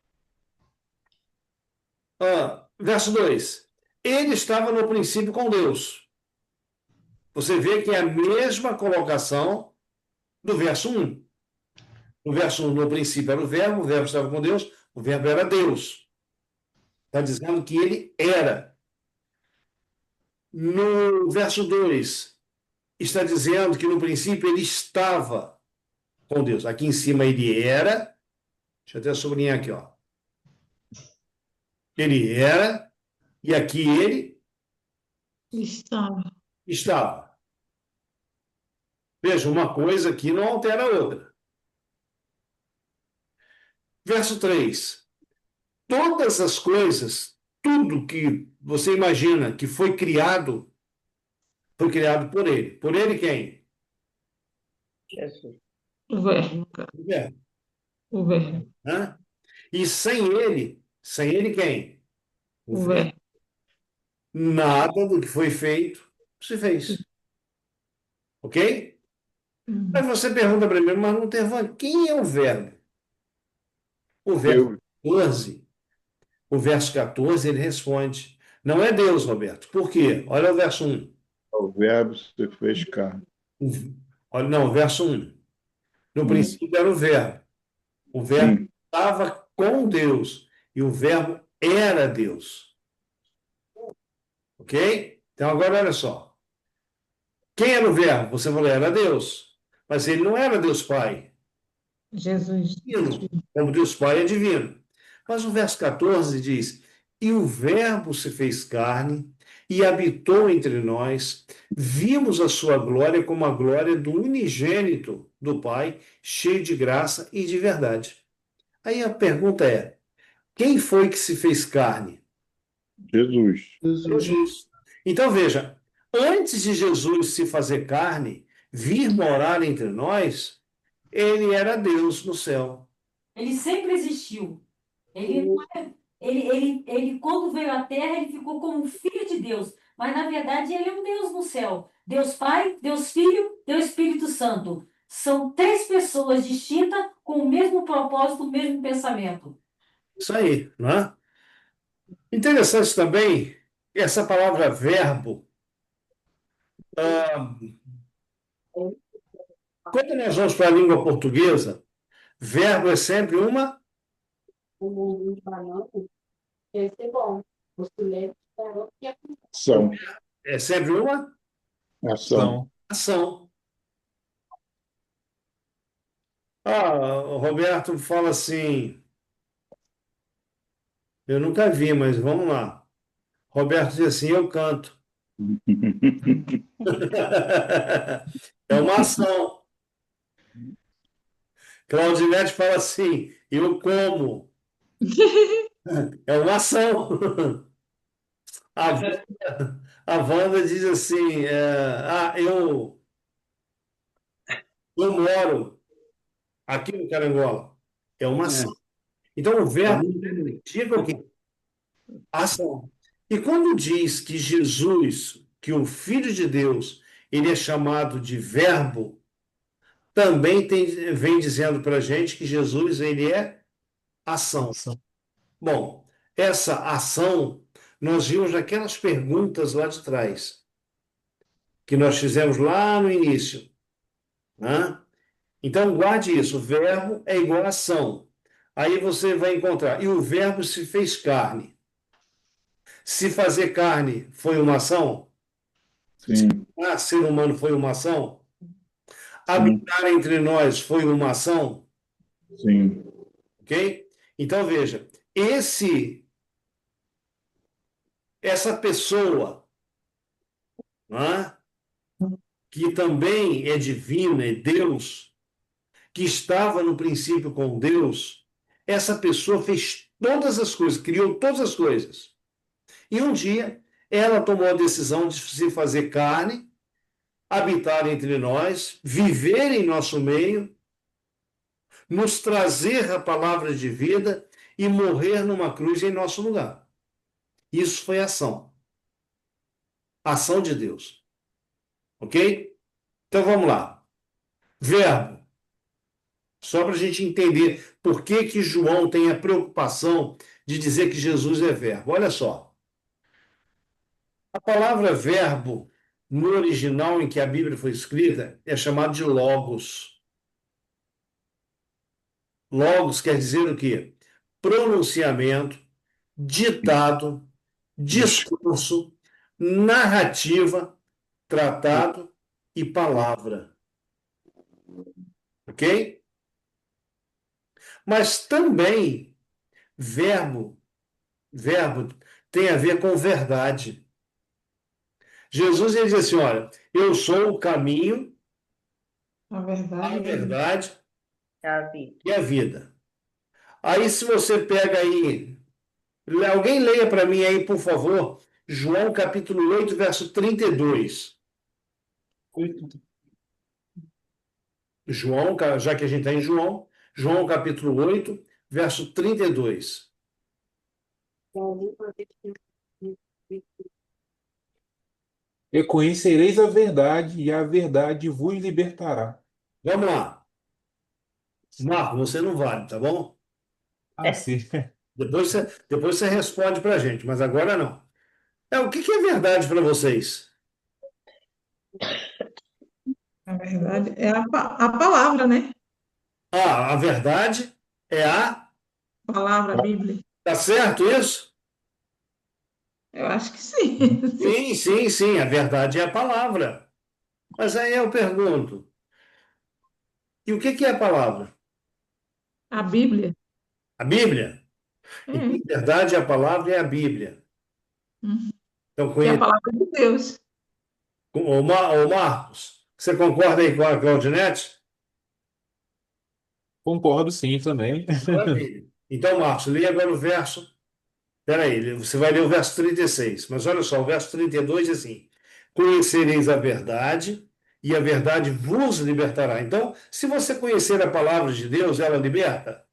Verso 2. Ele estava no princípio com Deus. Você vê que é a mesma colocação do verso 1. No verso 1, no princípio era o verbo estava com Deus, o verbo era Deus. Está dizendo que ele era. No verso 2, está dizendo que no princípio ele estava com Deus. Aqui em cima ele era, Deixa eu até sublinhar aqui, ó. Ele era, e aqui ele Estava. estava. Veja, uma coisa aqui não altera a outra. Verso 3. Todas as coisas, tudo que você imagina que foi criado por ele. Por ele quem? Jesus. O verbo, cara. O Verbo, O verbo. né? E sem ele quem? O O Verbo. verbo. Nada do que foi feito se fez. Ok? Aí Hum. você pergunta para mim, mas não tem quem é o Verbo? O verso Deus, 14, o verso 14, ele responde. Não é Deus, Roberto. Por quê? Olha o verso 1. o Verbo se fez carne. Olha, não, o verso 1. No princípio era o Verbo. O Verbo Sim, estava com Deus e o Verbo era Deus. Ok? Então agora olha só. Quem era o Verbo? Você falou, era Deus. Mas ele não era Deus Pai. Jesus. Divino. Como Deus Pai é divino. Mas o verso 14 diz: E o Verbo se fez carne e habitou entre nós, vimos a sua glória como a glória do unigênito do Pai, cheio de graça e de verdade. Aí a pergunta é: quem foi que se fez carne? Jesus. Jesus. Jesus. Então veja, antes de Jesus se fazer carne, vir morar entre nós, ele era Deus no céu. Ele sempre existiu. Ele, não é- ele, quando veio à Terra, ele ficou como um filho de Deus. Mas, na verdade, ele é um Deus no céu. Deus Pai, Deus Filho, Deus Espírito Santo. São três pessoas distintas com o mesmo propósito, o mesmo pensamento. Isso aí, não é? Interessante também essa palavra verbo. ah, Quando nós vamos para a língua portuguesa, verbo é sempre uma Ação. é sempre uma Ação. Ação. ação. O Roberto fala assim, eu nunca vi, mas vamos lá. Roberto diz assim, eu canto. É uma ação. Claudinete fala assim, eu como. É uma ação. A, a Wanda diz assim, eu moro aqui no Carangola. É uma ação. Então, o verbo indica o quê? Ação. E quando diz que Jesus, que o Filho de Deus, ele é chamado de verbo, também vem dizendo para a gente que Jesus, ele é ação. Ação. Bom, essa ação, nós vimos naquelas perguntas lá de trás, que nós fizemos lá no início, né? Então, guarde isso, o verbo é igual a ação. Aí você vai encontrar, e o verbo se fez carne. Se fazer carne foi uma ação? Sim, Ser humano foi uma ação? sim, Habitar entre nós foi uma ação? sim. Ok? Então, veja, essa pessoa, né, que também é divina, é Deus, que estava no princípio com Deus, essa pessoa fez todas as coisas, criou todas as coisas. E um dia ela tomou a decisão de se fazer carne, habitar entre nós, viver em nosso meio, nos trazer a palavra de vida e morrer numa cruz em nosso lugar. Isso foi ação. Ação de Deus. Ok? Então vamos lá. Verbo. Só para a gente entender por que João tem a preocupação de dizer que Jesus é verbo. Olha só. A palavra verbo, no original em que a Bíblia foi escrita, é chamado de logos. Logos quer dizer o quê? Pronunciamento, ditado, discurso, narrativa, tratado e palavra. Ok? Mas também verbo, verbo tem a ver com verdade. Jesus ele diz assim, olha, eu sou o caminho, A a verdade é vida. verdade É a vida. e a vida. Aí se você pega aí, alguém leia para mim aí, por favor, João capítulo 8, verso 32. João, já que a gente está em João, João capítulo 8, verso 32. E conhecereis a verdade, e a verdade vos libertará. Vamos lá. Marco, você não vale, tá bom? Ah, sim. Depois você responde para a gente, mas agora não. O que é verdade para vocês? A verdade é a palavra, né? A verdade é a. A palavra, a Bíblia. Tá certo isso? Eu acho que sim. Sim, sim, sim. A verdade é a palavra. Mas aí eu pergunto: e o que é a palavra? A Bíblia. A Bíblia? É. Então, a verdade é a palavra e a Bíblia. Uhum. Então, Que é a palavra de Deus. Ô Marcos, você concorda aí com a Claudinete? Concordo sim também. Maravilha. Então, Marcos, leia agora o verso. Peraí, você vai ler o verso 36, mas olha só, o verso 32 diz assim: conhecereis a verdade, e a verdade vos libertará. Então, se você conhecer a palavra de Deus, ela liberta?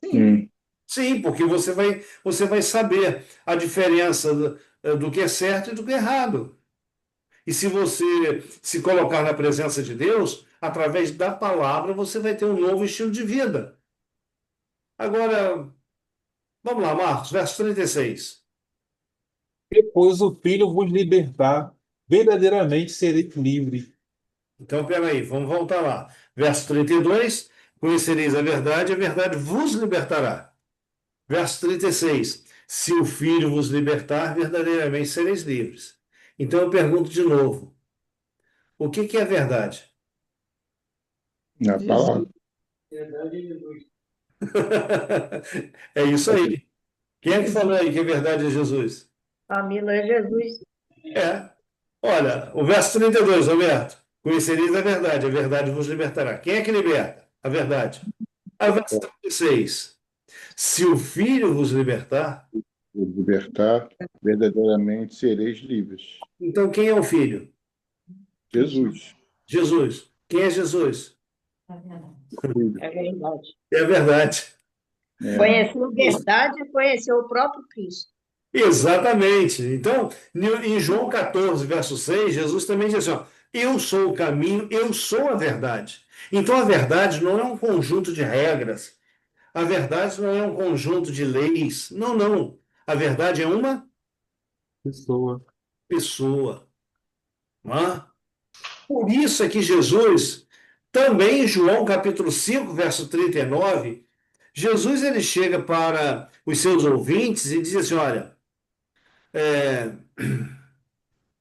Sim. Sim. Sim, porque você vai saber a diferença do que é certo e do que é errado. E se você se colocar na presença de Deus, através da palavra, você vai ter um novo estilo de vida. Agora, vamos lá, Marcos, verso 36. Depois o Filho vos libertar, verdadeiramente sereis livre. Então, peraí, vamos voltar lá. Verso 32, conhecereis a verdade vos libertará. Verso 36, se o Filho vos libertar, verdadeiramente sereis livres. Então, eu pergunto de novo, o que é a verdade? Na Jesus. palavra. É isso aí. Quem é que falou aí que a verdade é Jesus? Camila é Jesus. É. Olha, o verso 32, Roberto. Conhecereis a verdade vos libertará. Quem é que liberta? A verdade. A verso 36. Se o Filho vos libertar, Por libertar, verdadeiramente sereis livres. então quem é o Filho? Jesus. Jesus. Quem é Jesus? Filho. É verdade. É a verdade. É. Conheceu a verdade e conheceu o próprio Cristo. Exatamente. Então, em João 14, verso 6, Jesus também diz assim: ó, eu sou o caminho, eu sou a verdade. Então, a verdade não é um conjunto de regras, a verdade não é um conjunto de leis. Não, não. A verdade é uma Pessoa. pessoa. Não é? Por isso é que Jesus, também em João capítulo 5, verso 39, Jesus ele chega para os seus ouvintes e diz assim: olha, é,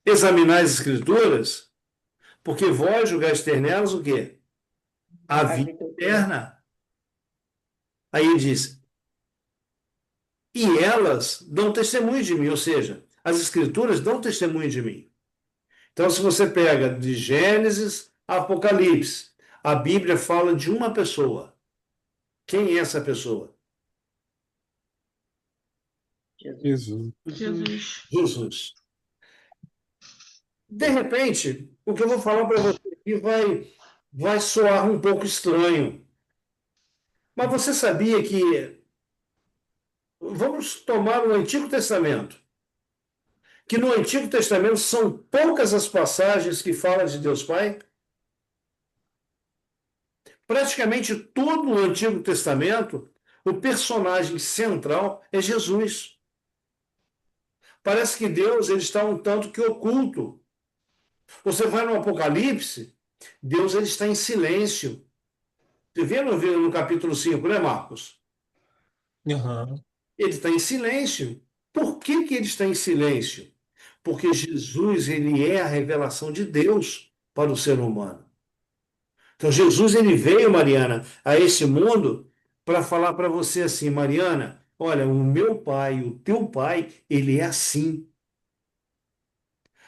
examinai as escrituras, porque vós julgais ter nelas o quê? A A vida vida eterna. eterna. Aí ele diz, e elas dão testemunho de mim, ou seja, as escrituras dão testemunho de mim. Então, se você pega de Gênesis a Apocalipse, a Bíblia fala de uma pessoa. Quem é essa pessoa? Jesus. Jesus. Jesus. Jesus. De repente, o que eu vou falar para você aqui vai soar um pouco estranho. Mas você sabia que, vamos tomar o Antigo Testamento, que no Antigo Testamento são poucas as passagens que falam de Deus Pai? Praticamente todo o Antigo Testamento, o personagem central é Jesus. Parece que Deus ele está um tanto que oculto. Você vai no Apocalipse, Deus ele está em silêncio. Você vê no capítulo 5, né, Marcos? Aham. Ele está em silêncio. Por que ele está em silêncio? Porque Jesus ele é a revelação de Deus para o ser humano. Então, Jesus, ele veio, Mariana, a esse mundo para falar para você assim, Mariana, olha, o meu pai, o teu pai, ele é assim.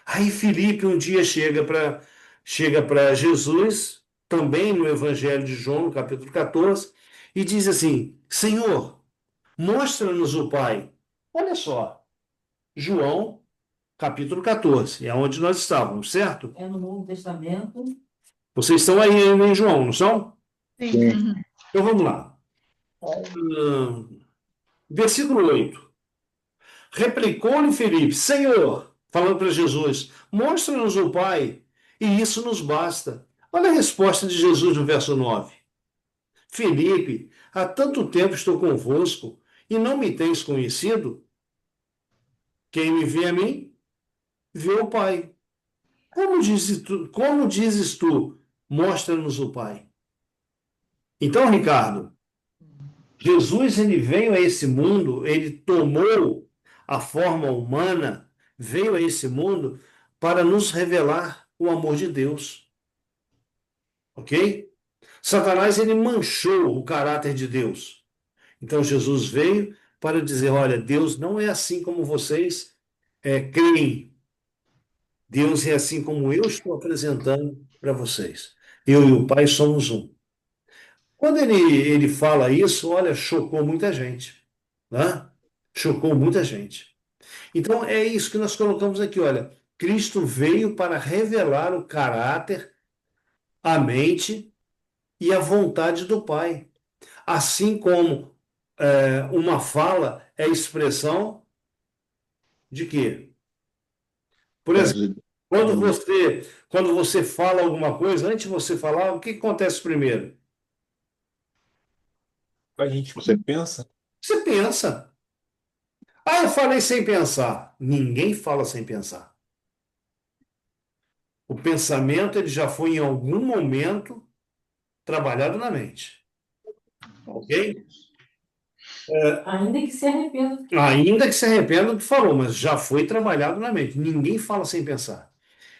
Aí Filipe um dia chega para Jesus, também no Evangelho de João, no capítulo 14, e diz assim: Senhor, mostra-nos o Pai. Olha só, João, capítulo 14, é onde nós estávamos, certo? É no Novo Testamento. Vocês estão aí em João, não são? Sim. Sim. Uhum. Então vamos lá. Versículo 8. Replicou-lhe Filipe, Senhor, falando para Jesus, mostra-nos o Pai, e isso nos basta. Olha a resposta de Jesus no verso 9. Filipe, há tanto tempo estou convosco, e não me tens conhecido? Quem me vê a mim, vê o Pai. Como dizes tu, mostra-nos o Pai? Então, Ricardo, Jesus ele veio a esse mundo, ele tomou a forma humana, veio a esse mundo para nos revelar o amor de Deus, ok? Satanás ele manchou o caráter de Deus. Então Jesus veio para dizer, olha, Deus não é assim como vocês creem. Deus é assim como eu estou apresentando para vocês. Eu e o Pai somos um. Quando ele fala isso, olha, chocou muita gente, né? Chocou muita gente. Então é isso que nós colocamos aqui, olha, Cristo veio para revelar o caráter, a mente e a vontade do Pai. Assim como uma fala é expressão de quê? Por exemplo, quando você fala alguma coisa, antes de você falar, o que acontece primeiro? A gente Você pensa, Você pensa. Ah, eu falei sem pensar. Ninguém fala sem pensar. O pensamento ele já foi em algum momento trabalhado na mente, ok? Ainda que se arrependa. Ainda que se arrependa do que falou, mas já foi trabalhado na mente. Ninguém fala sem pensar.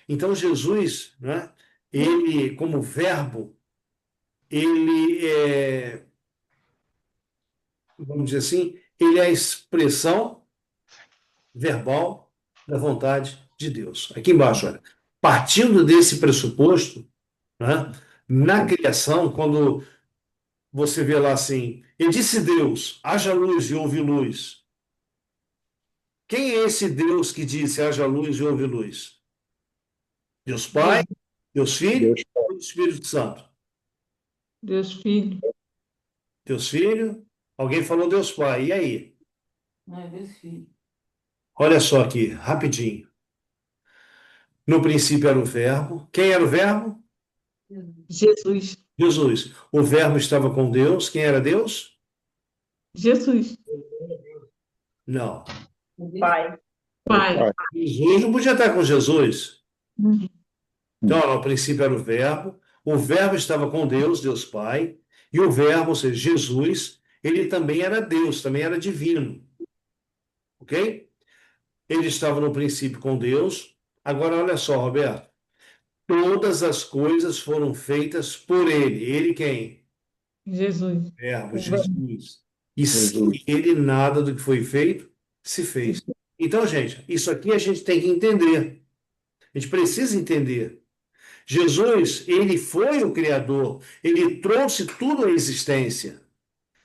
Então Jesus, né? Ele como verbo, ele vamos dizer assim, ele é a expressão verbal da vontade de Deus. Aqui embaixo, olha, partindo desse pressuposto, né? Na criação, quando você vê lá assim, e disse Deus, haja luz e houve luz. Quem é esse Deus que disse haja luz e houve luz? Deus Pai, Deus Filho Deus e Espírito Santo. Deus Filho. Deus Filho, alguém falou Deus Pai, e aí? Não é Deus Filho. Olha só aqui, rapidinho. No princípio era o Verbo. Quem era o Verbo? Jesus. Jesus. O Verbo estava com Deus. Quem era Deus? Jesus. Não. Pai. Pai. Pai. Jesus não podia estar com Jesus. Uhum. Então, no princípio era o Verbo estava com Deus, Deus Pai, e o Verbo, ou seja, Jesus, ele também era Deus, também era divino. Ok? Ele estava no princípio com Deus. Agora, olha só, Roberto. Todas as coisas foram feitas por ele. Ele quem? Jesus. Verbo, O Verbo. Jesus. E sem Jesus. ele, nada do que foi feito se fez. Então, gente, isso aqui a gente tem que entender. A gente precisa entender. Jesus, ele foi o Criador. Ele trouxe tudo à existência.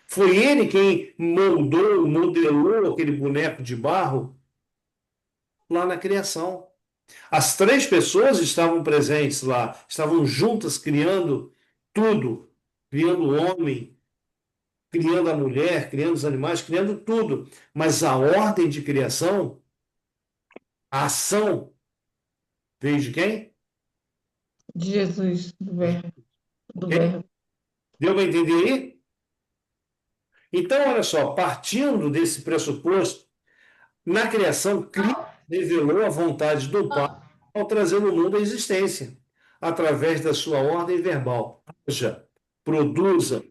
Foi ele quem modelou aquele boneco de barro lá na criação. As três pessoas estavam presentes lá, estavam juntas criando tudo, criando o homem, criando a mulher, criando os animais, criando tudo. Mas a ordem de criação, a ação, veio de quem? De Jesus. Do Verbo. Do Ok? Verbo. Deu para entender aí? Então, olha só, partindo desse pressuposto, na criação, Cristo revelou a vontade do Pai ao trazer o mundo à existência, através da sua ordem verbal. Haja, produza,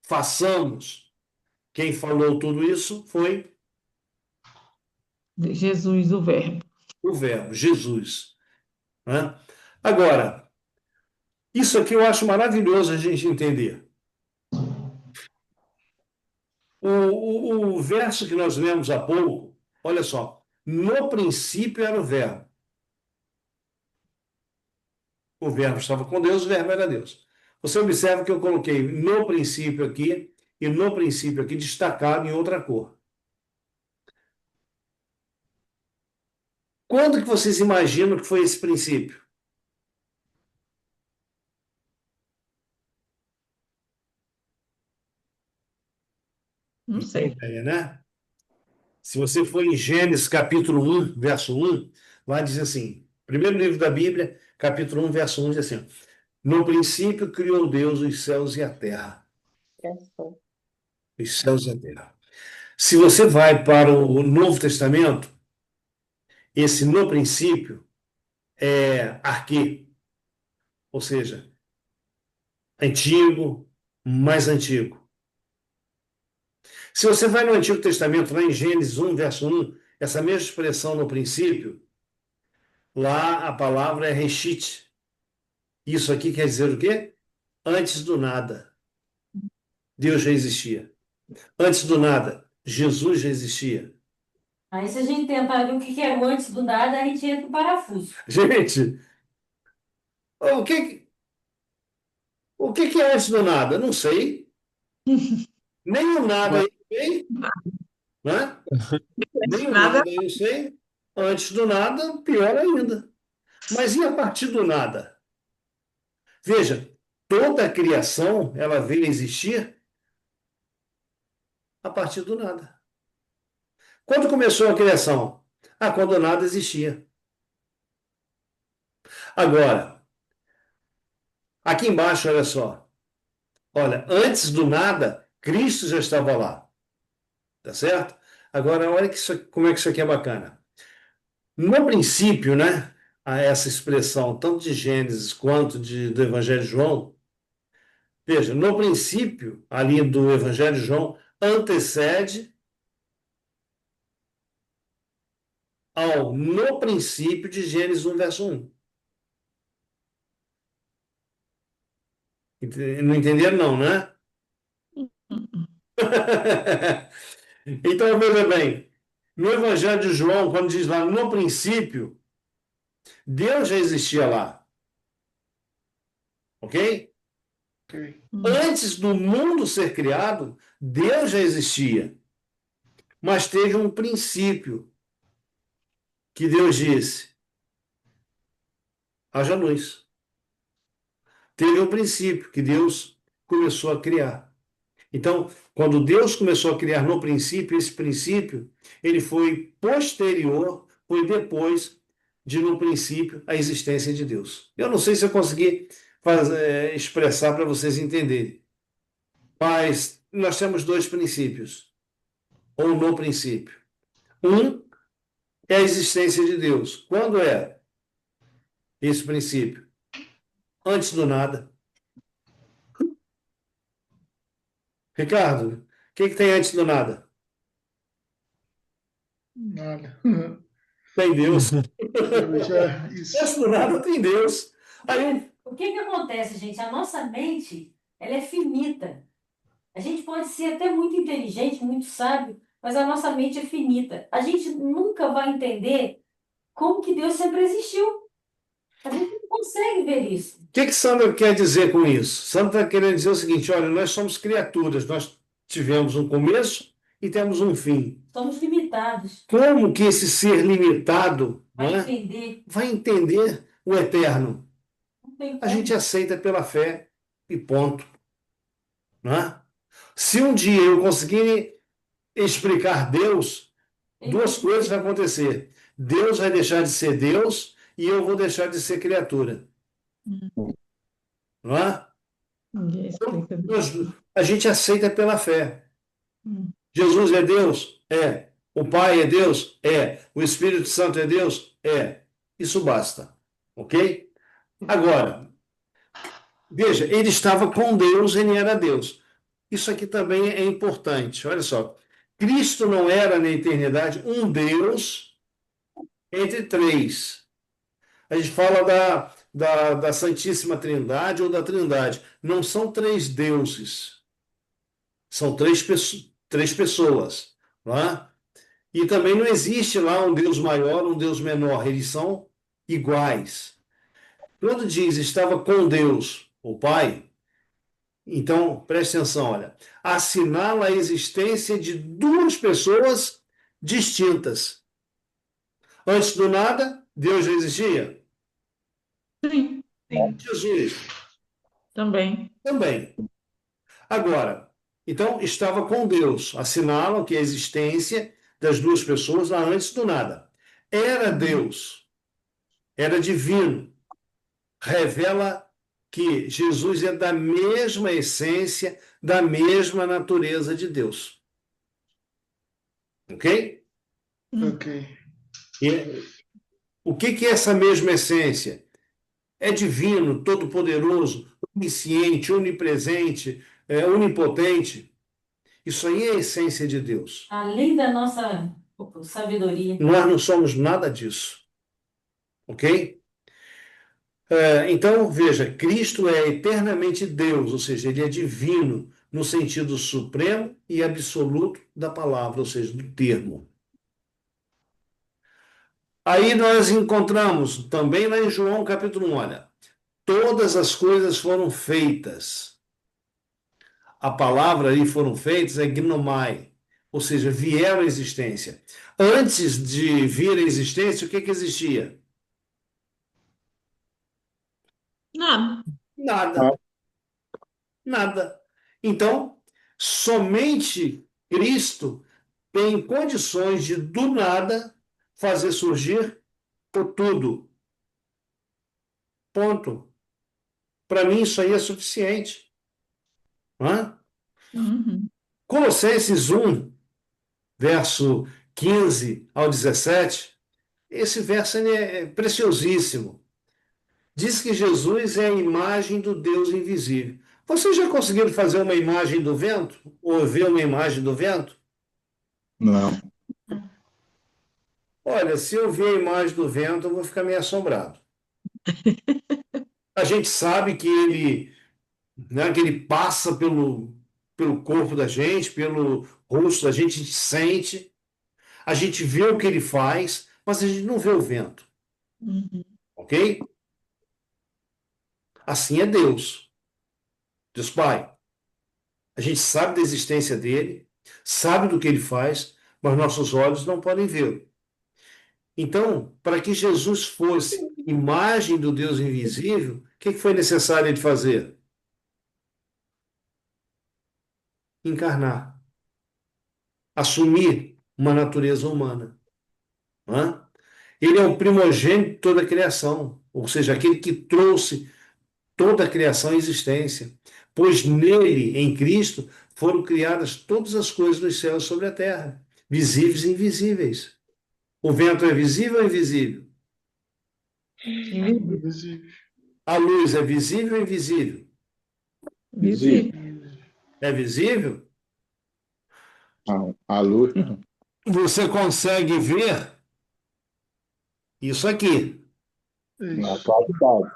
façamos. Quem falou tudo isso foi De Jesus, o Verbo. o Verbo, Jesus. Né? Agora, Isso aqui eu acho maravilhoso a gente entender. O verso que nós lemos há pouco, olha só, no princípio era o verbo. O verbo estava com Deus, o verbo era Deus. Você observa que eu coloquei no princípio aqui e no princípio aqui destacado em outra cor. Quando que vocês imaginam que foi esse princípio? Não Tem sei. ideia, né? Se você for em Gênesis capítulo 1, verso 1, lá diz assim, primeiro livro da Bíblia, capítulo 1, verso 1, diz assim, no princípio criou Deus os céus e a terra. Os céus e a terra. Se você vai para o Novo Testamento, esse no princípio é arquê, ou seja, antigo, mais antigo. Se você vai no Antigo Testamento, lá em Gênesis 1, verso 1, essa mesma expressão no princípio, lá a palavra é reshit. Isso aqui quer dizer o quê? Antes do nada, Deus já existia. Antes do nada, Jesus já existia. Aí, se a gente tentar ver o que é o antes do nada, a gente entra no parafuso. Gente, o que, o que que é antes do nada? Não sei. Nem o nada Mas, eu sei, né? Nem o Nada. nada eu sei. Antes do nada, pior ainda. Mas e a partir do nada? Veja, toda a criação, ela veio a existir a partir do nada. Quando começou a criação? Ah, quando nada existia. Agora, aqui embaixo, olha só. Olha, antes do nada, Cristo já estava lá. Tá certo? Agora, olha que como é que isso aqui é bacana. No princípio, né, a essa expressão, tanto de Gênesis quanto do Evangelho de João, veja, no princípio, ali do Evangelho de João, antecede ao no princípio de Gênesis 1, verso 1. Não entenderam, não, né? Então, veja bem, no Evangelho de João, quando diz lá no princípio, Deus já existia lá, ok? Ok. Antes do mundo ser criado, Deus já existia, mas teve um princípio que Deus disse: haja luz. Teve um princípio que Deus começou a criar. Então, quando Deus começou a criar no princípio, esse princípio, ele foi posterior, foi depois de, no princípio, a existência de Deus. Eu não sei se eu consegui expressar para vocês entenderem, mas nós temos dois princípios, ou no princípio. Um é a existência de Deus. Quando é esse princípio? Antes do nada. Ricardo, o que tem antes do nada? Nada. Tem Deus. Isso. Antes do nada tem Deus. Aí, O que acontece, gente? A nossa mente, ela é finita. A gente pode ser até muito inteligente, muito sábio, mas a nossa mente é finita. A gente nunca vai entender como que Deus sempre existiu. A gente não consegue ver isso. o que Sandra quer dizer com isso? Sandra está querendo dizer o seguinte: olha, nós somos criaturas, nós tivemos um começo e temos um fim. Somos limitados. Como que esse ser limitado, Vai né, entender. vai entender o eterno? Não tem A como. gente aceita pela fé e ponto. Né? Se um dia eu conseguir explicar Deus, duas coisas vão acontecer. Deus vai deixar de ser Deus e eu vou deixar de ser criatura. Não é? Ninguém explica. A gente aceita pela fé. Hum. Jesus é Deus? É. O Pai é Deus? É. O Espírito Santo é Deus? É. Isso basta. Ok? Agora, veja, ele estava com Deus, ele era Deus. Isso aqui também é importante. Olha só. Cristo não era na eternidade um Deus entre três. A gente fala da Santíssima Trindade ou da Trindade. Não são três deuses, são três pessoas, não é? E também não existe lá um Deus maior, um Deus menor, eles são iguais. Quando diz estava com Deus, o Pai, então preste atenção, olha, assinala a existência de duas pessoas distintas. Antes do nada, Deus já existia? Sim, sim, Jesus também. também. Agora, então estava com Deus, assinalam que a existência das duas pessoas lá antes do nada. Era Deus, era divino. Revela que Jesus é da mesma essência, da mesma natureza de Deus. Ok? Ok. E o que é essa mesma essência? É divino, todo-poderoso, onisciente, onipresente, onipotente. Isso aí é a essência de Deus. Além da nossa sabedoria. Nós não somos nada disso. Ok? Então, veja, Cristo é eternamente Deus, ou seja, ele é divino no sentido supremo e absoluto da palavra, ou seja, do termo. Aí nós encontramos também lá em João capítulo 1, olha, todas as coisas foram feitas. A palavra aí foram feitas é gnomai, ou seja, vieram à existência. Antes de vir à existência, o que existia? Nada. Nada. Nada. Então, somente Cristo tem condições de, do nada, fazer surgir o tudo. Ponto. Para mim, isso aí é suficiente. Não é? Uhum. Colossenses 1, verso 15 ao 17, esse verso ele é preciosíssimo. Diz que Jesus é a imagem do Deus invisível. Vocês já conseguiram fazer uma imagem do vento? Ou ver uma imagem do vento? Não. Olha, se eu ver a imagem do vento, eu vou ficar meio assombrado. A gente sabe que ele, né, que ele passa pelo corpo da gente, pelo rosto da gente, a gente sente, a gente vê o que ele faz, mas a gente não vê o vento, Uhum. ok? Assim é Deus, Deus Pai. A gente sabe da existência dele, sabe do que ele faz, mas nossos olhos não podem vê-lo. Então, para que Jesus fosse imagem do Deus invisível, o que foi necessário ele fazer? Encarnar, assumir uma natureza humana. Não é? Ele é o primogênito de toda a criação, ou seja, aquele que trouxe toda a criação à existência, pois nele, em Cristo, foram criadas todas as coisas nos céus e sobre a terra, visíveis e invisíveis. O vento é visível ou invisível? Invisível. Invisível. A luz é visível ou invisível? Invisível. É visível? A luz. Você consegue ver isso aqui, Na Isso. claridade.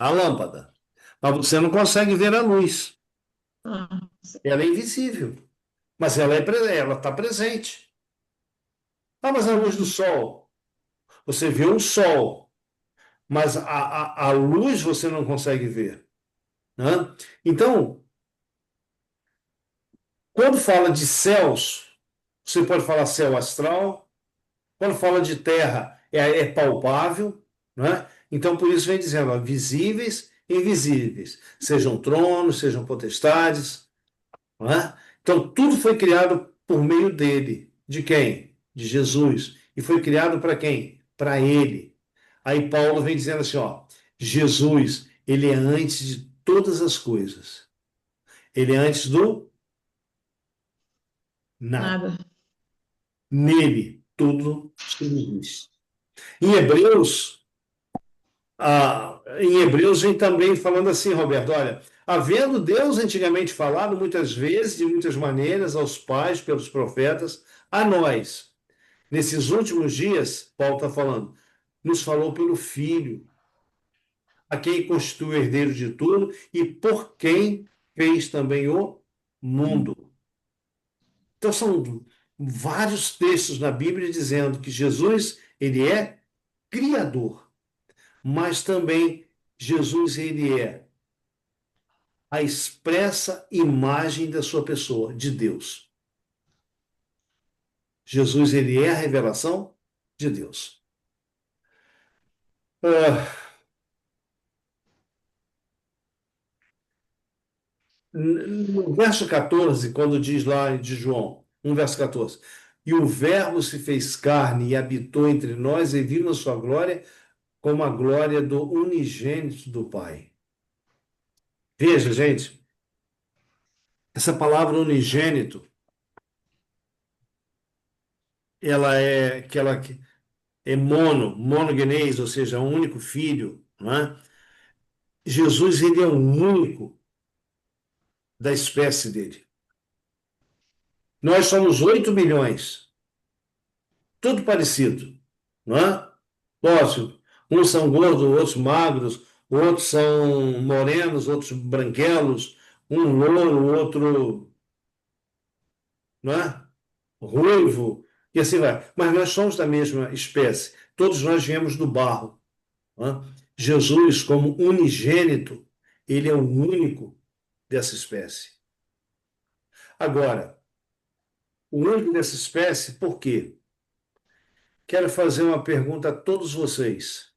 a lâmpada. Mas você não consegue ver a luz. Ah, Ela é invisível, mas ela está presente. Ah, mas a luz do sol. Você vê o sol, mas a luz você não consegue ver. Né? Então, quando fala de céus, você pode falar céu astral. Quando fala de terra, é palpável. Né? Então, por isso vem dizendo, ó, visíveis e invisíveis. Sejam tronos, sejam potestades. Né? Então, tudo foi criado por meio dele. De quem? De Jesus. E foi criado para quem? Para ele. Aí Paulo vem dizendo assim, ó, Jesus, ele é antes de todas as coisas. Ele é antes do nada. nada. Nele, tudo subsiste. Em Hebreus, em Hebreus vem também falando assim, Roberto, olha, havendo Deus antigamente falado muitas vezes, de muitas maneiras, aos pais, pelos profetas, a nós. Nesses últimos dias, Paulo está falando, nos falou pelo Filho, a quem constitui o herdeiro de tudo e por quem fez também o mundo. Então, são vários textos na Bíblia dizendo que Jesus, ele é criador, mas também Jesus, ele é a expressa imagem da sua pessoa, de Deus. Jesus, ele é a revelação de Deus. Ah, no verso 14, quando diz lá de João, 1 verso 14, e o Verbo se fez carne e habitou entre nós e vimos a sua glória como a glória do unigênito do Pai. Veja, gente, essa palavra unigênito, ela é monogenês, ou seja, um único filho, não é? Jesus, ele é o único da espécie dele. Nós somos 8 milhões, tudo parecido, não é? Lógico, uns são gordos, outros magros, outros são morenos, outros branquelos, um louro, outro, não é? Ruivo, e assim vai. Mas nós somos da mesma espécie. Todos nós viemos do barro, não é? Jesus, como unigênito, ele é o único dessa espécie. Agora, o único dessa espécie, por quê? Quero fazer uma pergunta a todos vocês.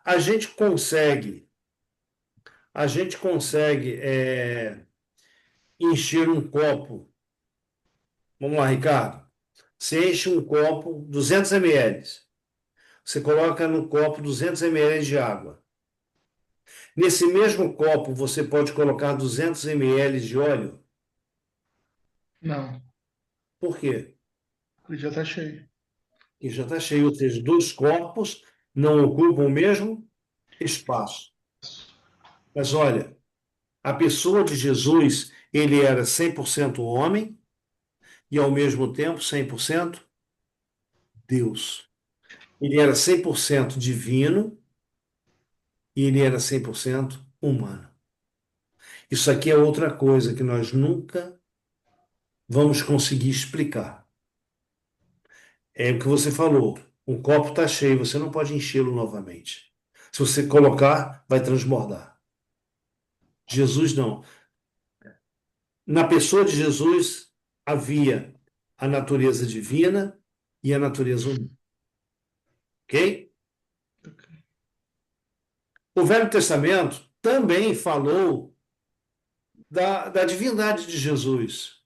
A gente consegue, a gente consegue encher um copo. Vamos lá, Ricardo. Você enche um copo, 200 ml. Você coloca no copo 200 ml de água. Nesse mesmo copo, você pode colocar 200 ml de óleo. Não, Por quê? ele já está cheio. Porque já está cheio, ou seja, dois corpos não ocupam o mesmo espaço. Mas olha, a pessoa de Jesus, ele era 100% homem e ao mesmo tempo 100% Deus. Ele era 100% divino e ele era 100% humano. Isso aqui é outra coisa que nós nunca vamos conseguir explicar. É o que você falou. Um copo está cheio, você não pode enchê-lo novamente. Se você colocar, vai transbordar. Jesus não. Na pessoa de Jesus havia a natureza divina e a natureza humana. Ok? O Velho Testamento também falou da divindade de Jesus.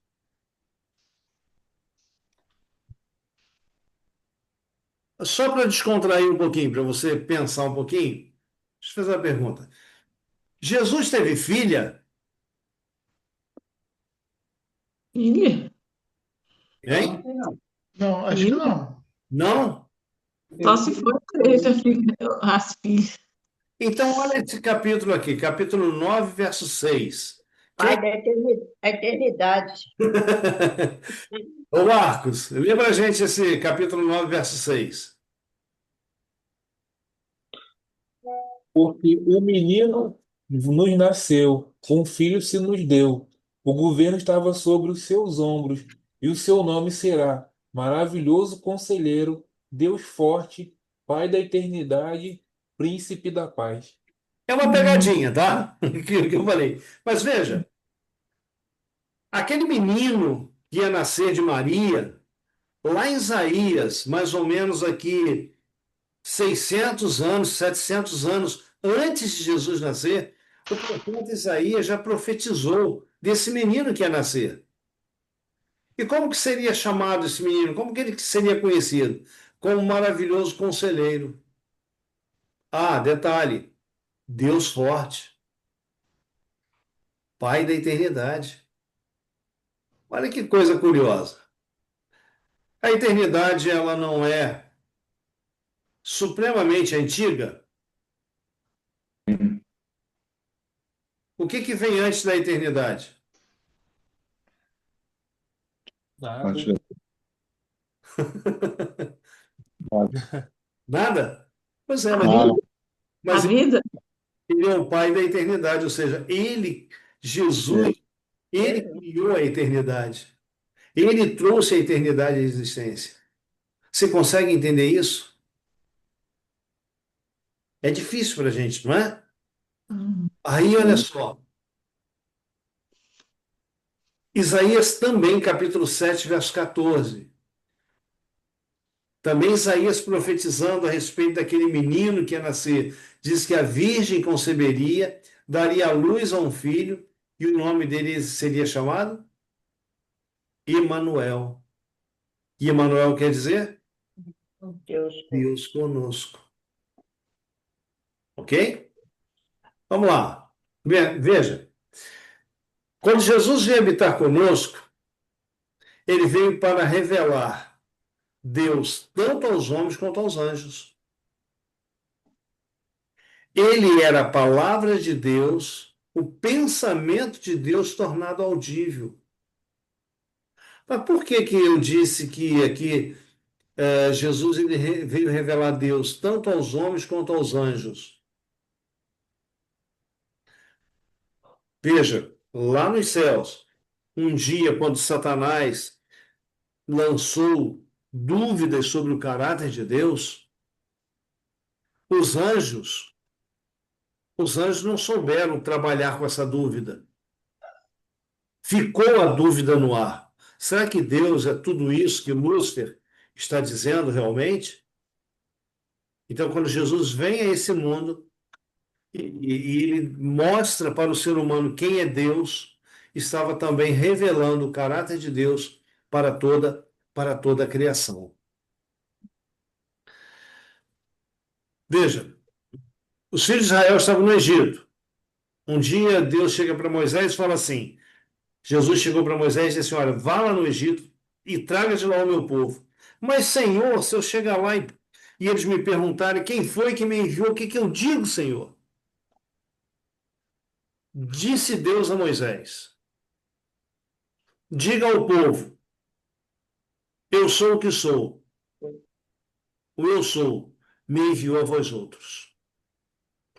Só para descontrair um pouquinho, para você pensar um pouquinho, deixa eu fazer uma pergunta. Jesus teve filha? Filha? Hein? Não, acho que Filha? não. Não? Só se for igreja, filha, as filhas. Então, olha esse capítulo aqui, capítulo 9, verso 6. Pai Quem... da eternidade. Ô Marcos, lembra a gente esse capítulo 9, verso 6. Porque o menino nos nasceu, um filho se nos deu. O governo estava sobre os seus ombros, e o seu nome será Maravilhoso Conselheiro, Deus Forte, Pai da Eternidade, Príncipe da Paz. É uma pegadinha, tá? Que eu falei. Mas veja, aquele menino que ia nascer de Maria, lá em Isaías, mais ou menos aqui 600 anos, 700 anos antes de Jesus nascer, o profeta Isaías já profetizou desse menino que ia nascer. E como que seria chamado esse menino? Como que ele seria conhecido? Como maravilhoso conselheiro. Ah, detalhe, Deus forte, Pai da eternidade. Olha que coisa curiosa. A eternidade, ela não é supremamente antiga? O que vem antes da eternidade? Nada. Antes da- Nada? Pois é, mas Nada. A Mas vida? ele é o Pai da eternidade, ou seja, Jesus, ele criou a eternidade. Ele trouxe a eternidade à existência. Você consegue entender isso? É difícil para a gente, não é? Aí, olha Sim. só. Isaías também, capítulo 7, verso 14. Também Isaías profetizando a respeito daquele menino que ia nascer. Diz que a virgem conceberia, daria à luz a um filho, e o nome dele seria chamado Emanuel. E Emanuel quer dizer Deus. Deus conosco. Ok? Vamos lá. Veja. Quando Jesus veio habitar conosco, ele veio para revelar Deus tanto aos homens quanto aos anjos. Ele era a palavra de Deus, o pensamento de Deus tornado audível. Mas por que que eu disse que aqui Jesus veio revelar Deus tanto aos homens quanto aos anjos? Veja, lá nos céus, um dia, quando Satanás lançou dúvidas sobre o caráter de Deus, os anjos, os anjos não souberam trabalhar com essa dúvida. Ficou a dúvida no ar. Será que Deus é tudo isso que Lúcifer está dizendo realmente? Então, quando Jesus vem a esse mundo e ele mostra para o ser humano quem é Deus, estava também revelando o caráter de Deus para toda a criação. Veja, os filhos de Israel estavam no Egito. Um dia Deus chega para Moisés e fala assim: Jesus chegou para Moisés e disse assim: olha, vá lá no Egito e traga de lá o meu povo. Mas, Senhor, se eu chegar lá e eles me perguntarem quem foi que me enviou, o que que eu digo, Senhor? Disse Deus a Moisés: diga ao povo, eu sou o que sou. O eu sou me enviou a vós outros.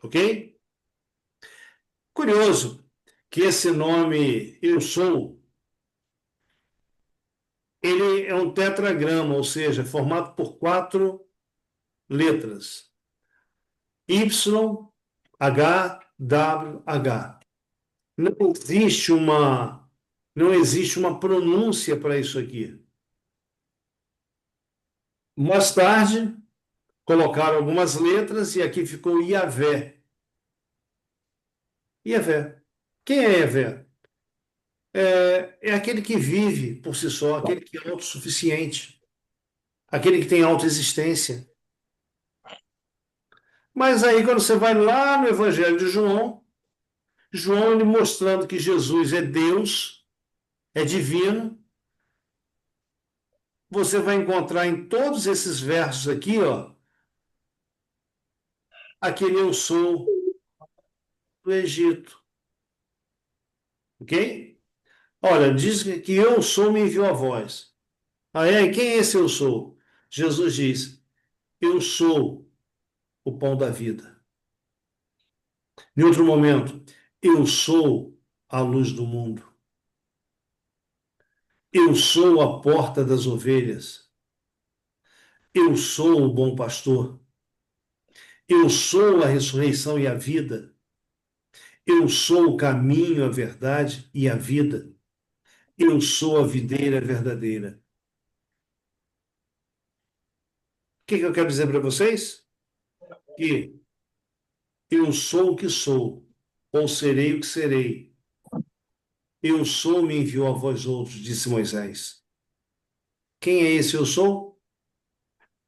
Ok? Curioso que esse nome eu sou, ele é um tetragrama, ou seja, formado por 4 letras. YHWH. Não existe uma, não existe uma pronúncia para isso aqui. Mais tarde, colocaram algumas letras e aqui ficou Iavé. Iavé. Quem é Iavé? É aquele que vive por si só, aquele que é autossuficiente, aquele que tem autoexistência. Mas aí, quando você vai lá no Evangelho de João, João ele mostrando que Jesus é Deus, é divino, você vai encontrar em todos esses versos aqui, ó, aquele eu sou do Egito. Ok? Olha, diz que eu sou me enviou a voz. Aí, quem é esse eu sou? Jesus diz: eu sou o pão da vida. Em outro momento, eu sou a luz do mundo. Eu sou a porta das ovelhas. Eu sou o bom pastor. Eu sou a ressurreição e a vida. Eu sou o caminho, a verdade e a vida. Eu sou a videira verdadeira. O que que eu quero dizer para vocês? Que eu sou o que sou, ou serei o que serei. Eu sou, me enviou a vós outros, disse Moisés. Quem é esse eu sou?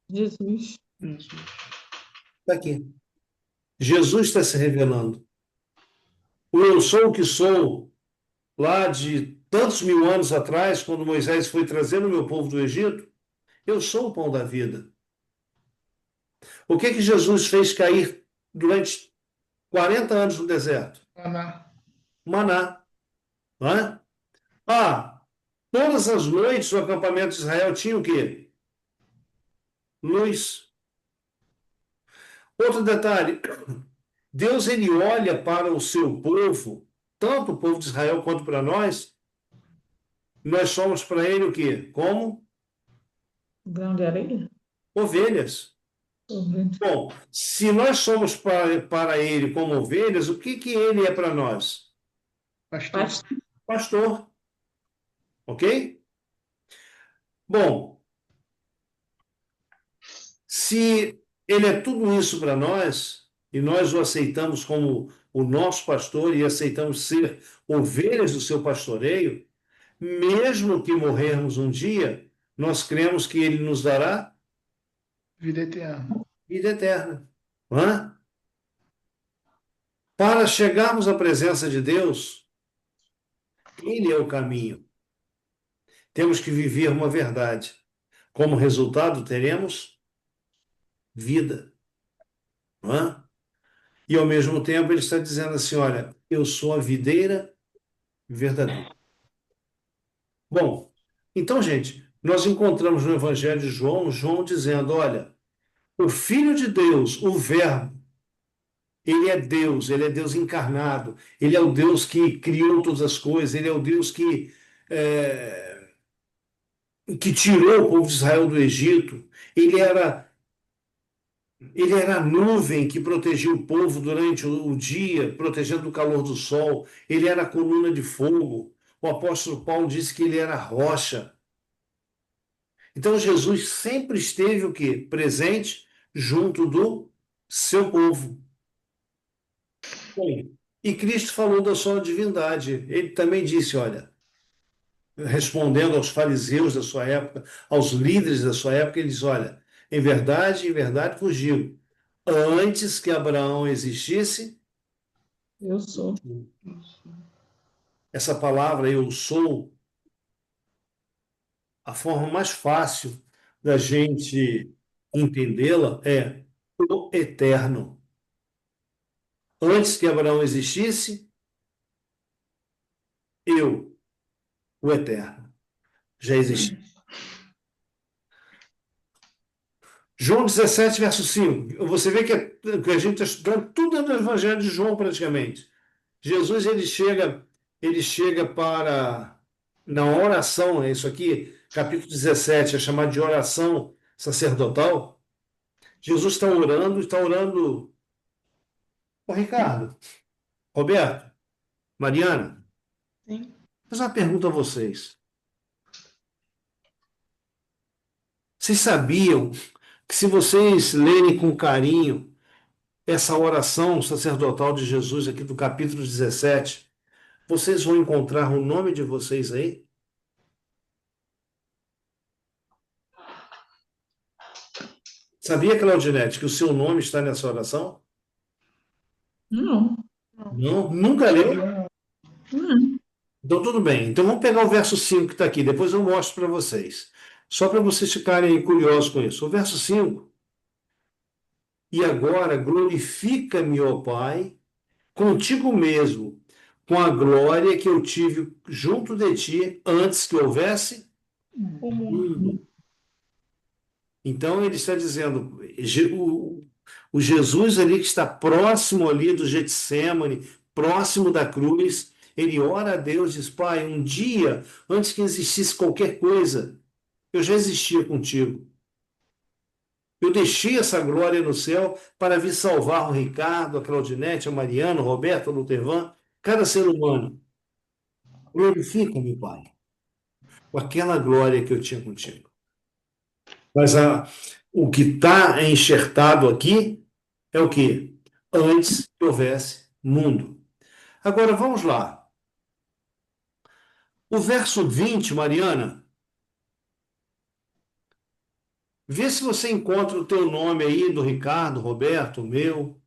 Jesus. Está aqui. Jesus está se revelando. O eu sou o que sou, lá de tantos mil anos atrás, quando Moisés foi trazendo o meu povo do Egito, eu sou o pão da vida. O que que Jesus fez cair durante 40 anos no deserto? Maná. Maná. Não é? Ah, todas as noites o acampamento de Israel tinha o quê? Luz. Outro detalhe, Deus ele olha para o seu povo, tanto o povo de Israel quanto para nós somos para ele o quê? Como Grão de areia? ovelhas. Ovelha. Bom, se nós somos para ele como ovelhas, o que que ele é para nós? Pastor. Pastor, ok? Bom, se ele é tudo isso para nós, e nós o aceitamos como o nosso pastor e aceitamos ser ovelhas do seu pastoreio, mesmo que morrermos um dia, nós cremos que ele nos dará Vida eterna. vida eterna. Hã? Para chegarmos à presença de Deus, ele é o caminho. Temos que viver uma verdade. Como resultado, teremos vida. Hã? E ao mesmo tempo ele está dizendo assim: olha, eu sou a videira verdadeira. Bom, então, gente, nós encontramos no Evangelho de João, João dizendo: olha, o Filho de Deus, o Verbo, ele é Deus encarnado, ele é o Deus que criou todas as coisas, ele é o Deus é, que tirou o povo de Israel do Egito, ele era, ele era a nuvem que protegia o povo durante o dia, protegendo do calor do sol, ele era a coluna de fogo. O apóstolo Paulo disse que ele era a rocha. Então Jesus sempre esteve o quê? Presente junto do seu povo. Bem, e Cristo falou da sua divindade. Ele também disse, olha, respondendo aos fariseus da sua época, aos líderes da sua época, ele diz, olha, em verdade vos digo, antes que Abraão existisse, Eu sou. essa palavra eu sou, a forma mais fácil da gente entendê-la é o eterno. Antes que Abraão existisse, eu, o eterno, já existi. João 17, verso 5. Você vê que a gente está estudando tudo no Evangelho de João, praticamente. Jesus, ele chega para, na oração, é isso aqui, capítulo 17, é chamado de oração sacerdotal. Jesus está orando. Ô, Ricardo, Roberto, Mariana, Sim. vou fazer uma pergunta a vocês. Vocês sabiam que se vocês lerem com carinho essa oração sacerdotal de Jesus aqui do capítulo 17, vocês vão encontrar o nome de vocês aí? Sabia, Claudinete, que o seu nome está nessa oração? Não, Não, nunca leu? não. Então, tudo bem. Então, vamos pegar o verso 5 que está aqui. Depois eu mostro para vocês. Só para vocês ficarem curiosos com isso. O verso 5. E agora glorifica-me, ó Pai, contigo mesmo, com a glória que eu tive junto de ti antes que houvesse O mundo. mundo. Então ele está dizendo, o Jesus ali que está próximo ali do Getssêmani, próximo da cruz, ele ora a Deus e diz, Pai, um dia, antes que existisse qualquer coisa, eu já existia contigo. Eu deixei essa glória no céu para vir salvar o Ricardo, a Claudinete, a Mariana, o Roberto, o Lutervan, cada ser humano. Glorifica-me, Pai, com aquela glória que eu tinha contigo. Mas o que está enxertado aqui é o quê? Antes que houvesse mundo. Agora vamos lá. O verso 20, Mariana, vê se você encontra o teu nome aí, do Ricardo, Roberto, o meu,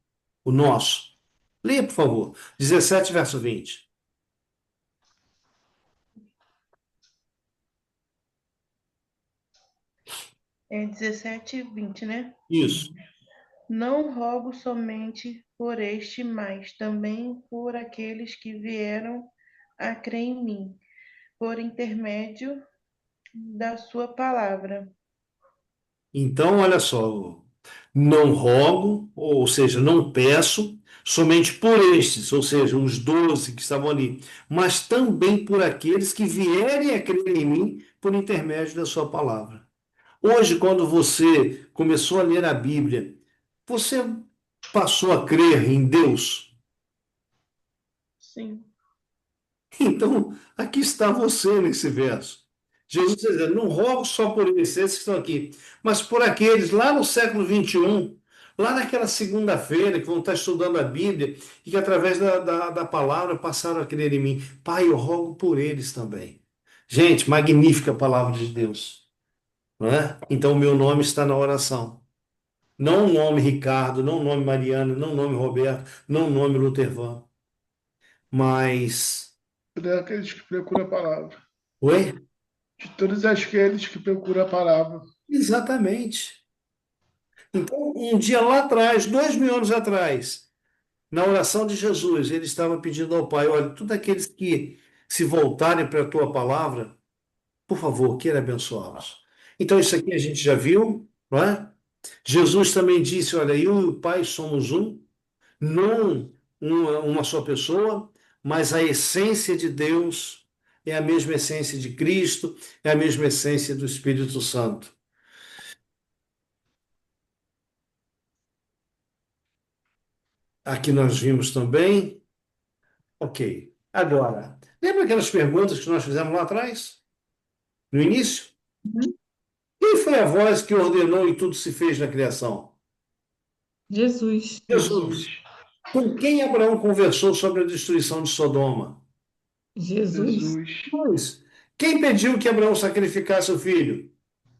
o nosso. Leia, por favor. 17, verso 20. É 17 e 20, né? Isso. Não rogo somente por este, mas também por aqueles que vieram a crer em mim, por intermédio da sua palavra. Então, olha só. Não rogo, ou seja, não peço, somente por estes, ou seja, os 12 que estavam ali, mas também por aqueles que vierem a crer em mim por intermédio da sua palavra. Hoje, quando você começou a ler a Bíblia, você passou a crer em Deus? Sim. Então, aqui está você nesse verso. Jesus está dizendo, não rogo só por esses que estão aqui, mas por aqueles lá no século XXI, lá naquela segunda-feira, que vão estar estudando a Bíblia e que através da palavra passaram a crer em mim. Pai, eu rogo por eles também. Gente, magnífica a palavra de Deus, não é? Então, o meu nome está na oração. Não o nome Ricardo, não o nome Mariana, não o nome Roberto, não o nome Lutervan, mas... Todos aqueles que procuram a palavra. Oi? De todos aqueles que procuram a palavra. Exatamente. Então, um dia lá atrás, 2000 anos atrás, na oração de Jesus, ele estava pedindo ao Pai: olha, todos aqueles que se voltarem para a tua palavra, por favor, queira abençoá-los. Então, isso aqui a gente já viu, não é? Jesus também disse: olha, eu e o Pai somos um, não uma só pessoa, mas a essência de Deus é a mesma essência de Cristo, é a mesma essência do Espírito Santo. Aqui nós vimos também. Ok. Agora, lembra aquelas perguntas que nós fizemos lá atrás? No início? Uhum. Quem foi a voz que ordenou e tudo se fez na criação? Jesus. Jesus. Com quem Abraão conversou sobre a destruição de Sodoma? Jesus. Jesus. Jesus. Quem pediu que Abraão sacrificasse o filho?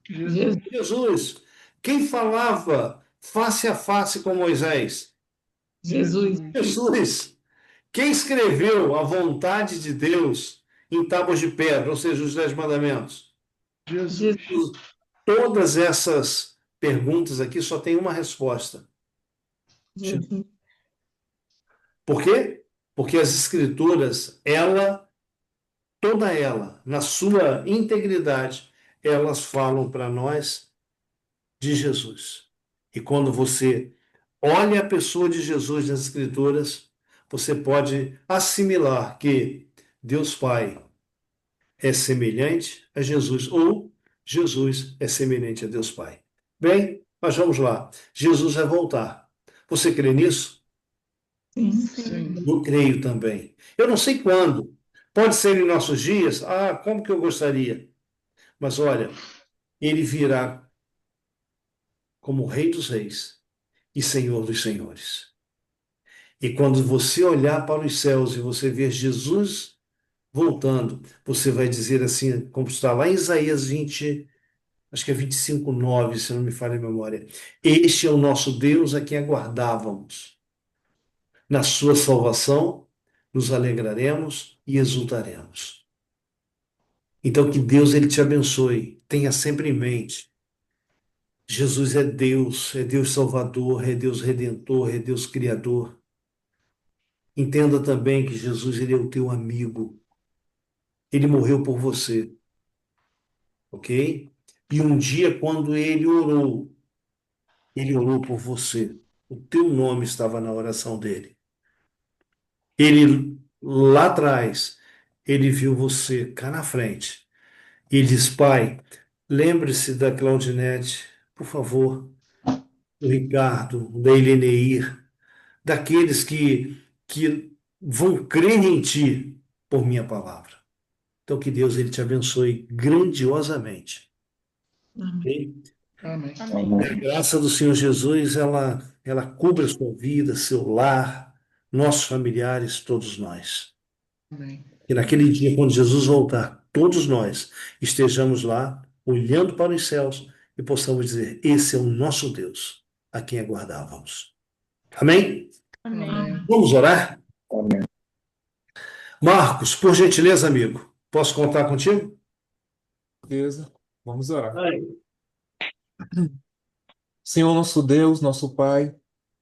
Jesus. Jesus. Quem falava face a face com Moisés? Jesus. Jesus. Quem escreveu a vontade de Deus em tábuas de pedra, ou seja, os 10 mandamentos? Jesus. Todas essas perguntas aqui só tem uma resposta. Jesus. Por quê? Porque as escrituras, toda ela, na sua integridade, elas falam para nós de Jesus. E quando você olha a pessoa de Jesus nas escrituras, você pode assimilar que Deus Pai é semelhante a Jesus, ou Jesus é semelhante a Deus Pai. Bem, mas vamos lá. Jesus vai voltar. Você crê nisso? Sim. Sim. Eu creio também. Eu não sei quando. Pode ser em nossos dias? Ah, como que eu gostaria. Mas olha, ele virá como Rei dos Reis e Senhor dos Senhores. E quando você olhar para os céus e você ver Jesus voltando, você vai dizer assim, como está lá em Isaías 20, acho que é 25:9, se não me falha a memória. Este é o nosso Deus a quem aguardávamos. Na sua salvação, nos alegraremos e exultaremos. Então, que Deus ele te abençoe. Tenha sempre em mente. Jesus é Deus Salvador, é Deus Redentor, é Deus Criador. Entenda também que Jesus ele é o teu amigo. Ele morreu por você, ok? E um dia, quando ele orou por você. O teu nome estava na oração dele. Ele, lá atrás, ele viu você cá na frente. E ele diz: Pai, lembre-se da Claudinete, por favor, do Ricardo, da Eleneir, daqueles que vão crer em ti por minha palavra. Então, que Deus ele te abençoe grandiosamente. Ok? Amém. A graça do Senhor Jesus, ela cubra a sua vida, seu lar, nossos familiares, todos nós. Amém. E naquele dia, quando Jesus voltar, todos nós estejamos lá, olhando para os céus e possamos dizer: esse é o nosso Deus, a quem aguardávamos. Amém? Amém. Vamos orar? Marcos, por gentileza, amigo, posso contar contigo? Beleza? Vamos orar. Ai. Senhor nosso Deus, nosso Pai,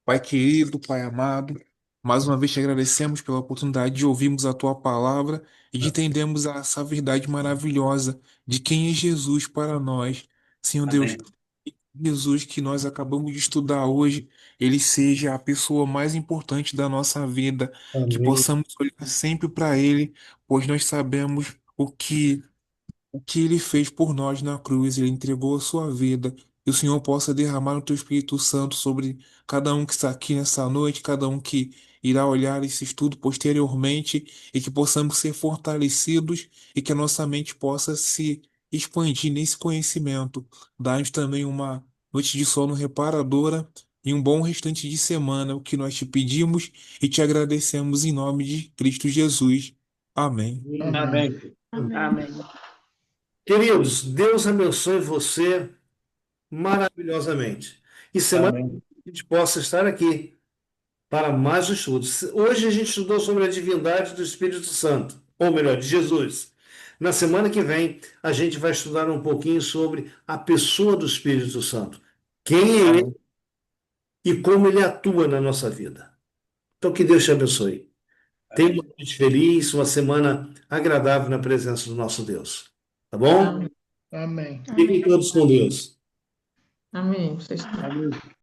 Pai querido, Pai amado, mais uma vez te agradecemos pela oportunidade de ouvirmos a tua palavra e de entendermos essa verdade maravilhosa de quem é Jesus para nós. Senhor Deus, Amém. Jesus que nós acabamos de estudar hoje, ele seja a pessoa mais importante da nossa vida, que Amém. possamos olhar sempre para ele, pois nós sabemos o que ele fez por nós na cruz, ele entregou a sua vida. Que o Senhor possa derramar o teu Espírito Santo sobre cada um que está aqui nessa noite, cada um que irá olhar esse estudo posteriormente, e que possamos ser fortalecidos e que a nossa mente possa se expandir nesse conhecimento. Dá-nos também uma noite de sono reparadora e um bom restante de semana, o que nós te pedimos e te agradecemos em nome de Cristo Jesus. Amém. Amém. Amém. Queridos, Deus abençoe você maravilhosamente. E semana que vem a gente possa estar aqui para mais estudos. Hoje a gente estudou sobre a divindade do Espírito Santo, ou melhor, de Jesus. Na semana que vem a gente vai estudar um pouquinho sobre a pessoa do Espírito Santo. Quem é ele e como ele atua na nossa vida. Então que Deus te abençoe. Tenha uma noite feliz, uma semana agradável na presença do nosso Deus. Tá bom? Amém. Amém. Fiquem todos com Deus. Amém. Vocês Amém.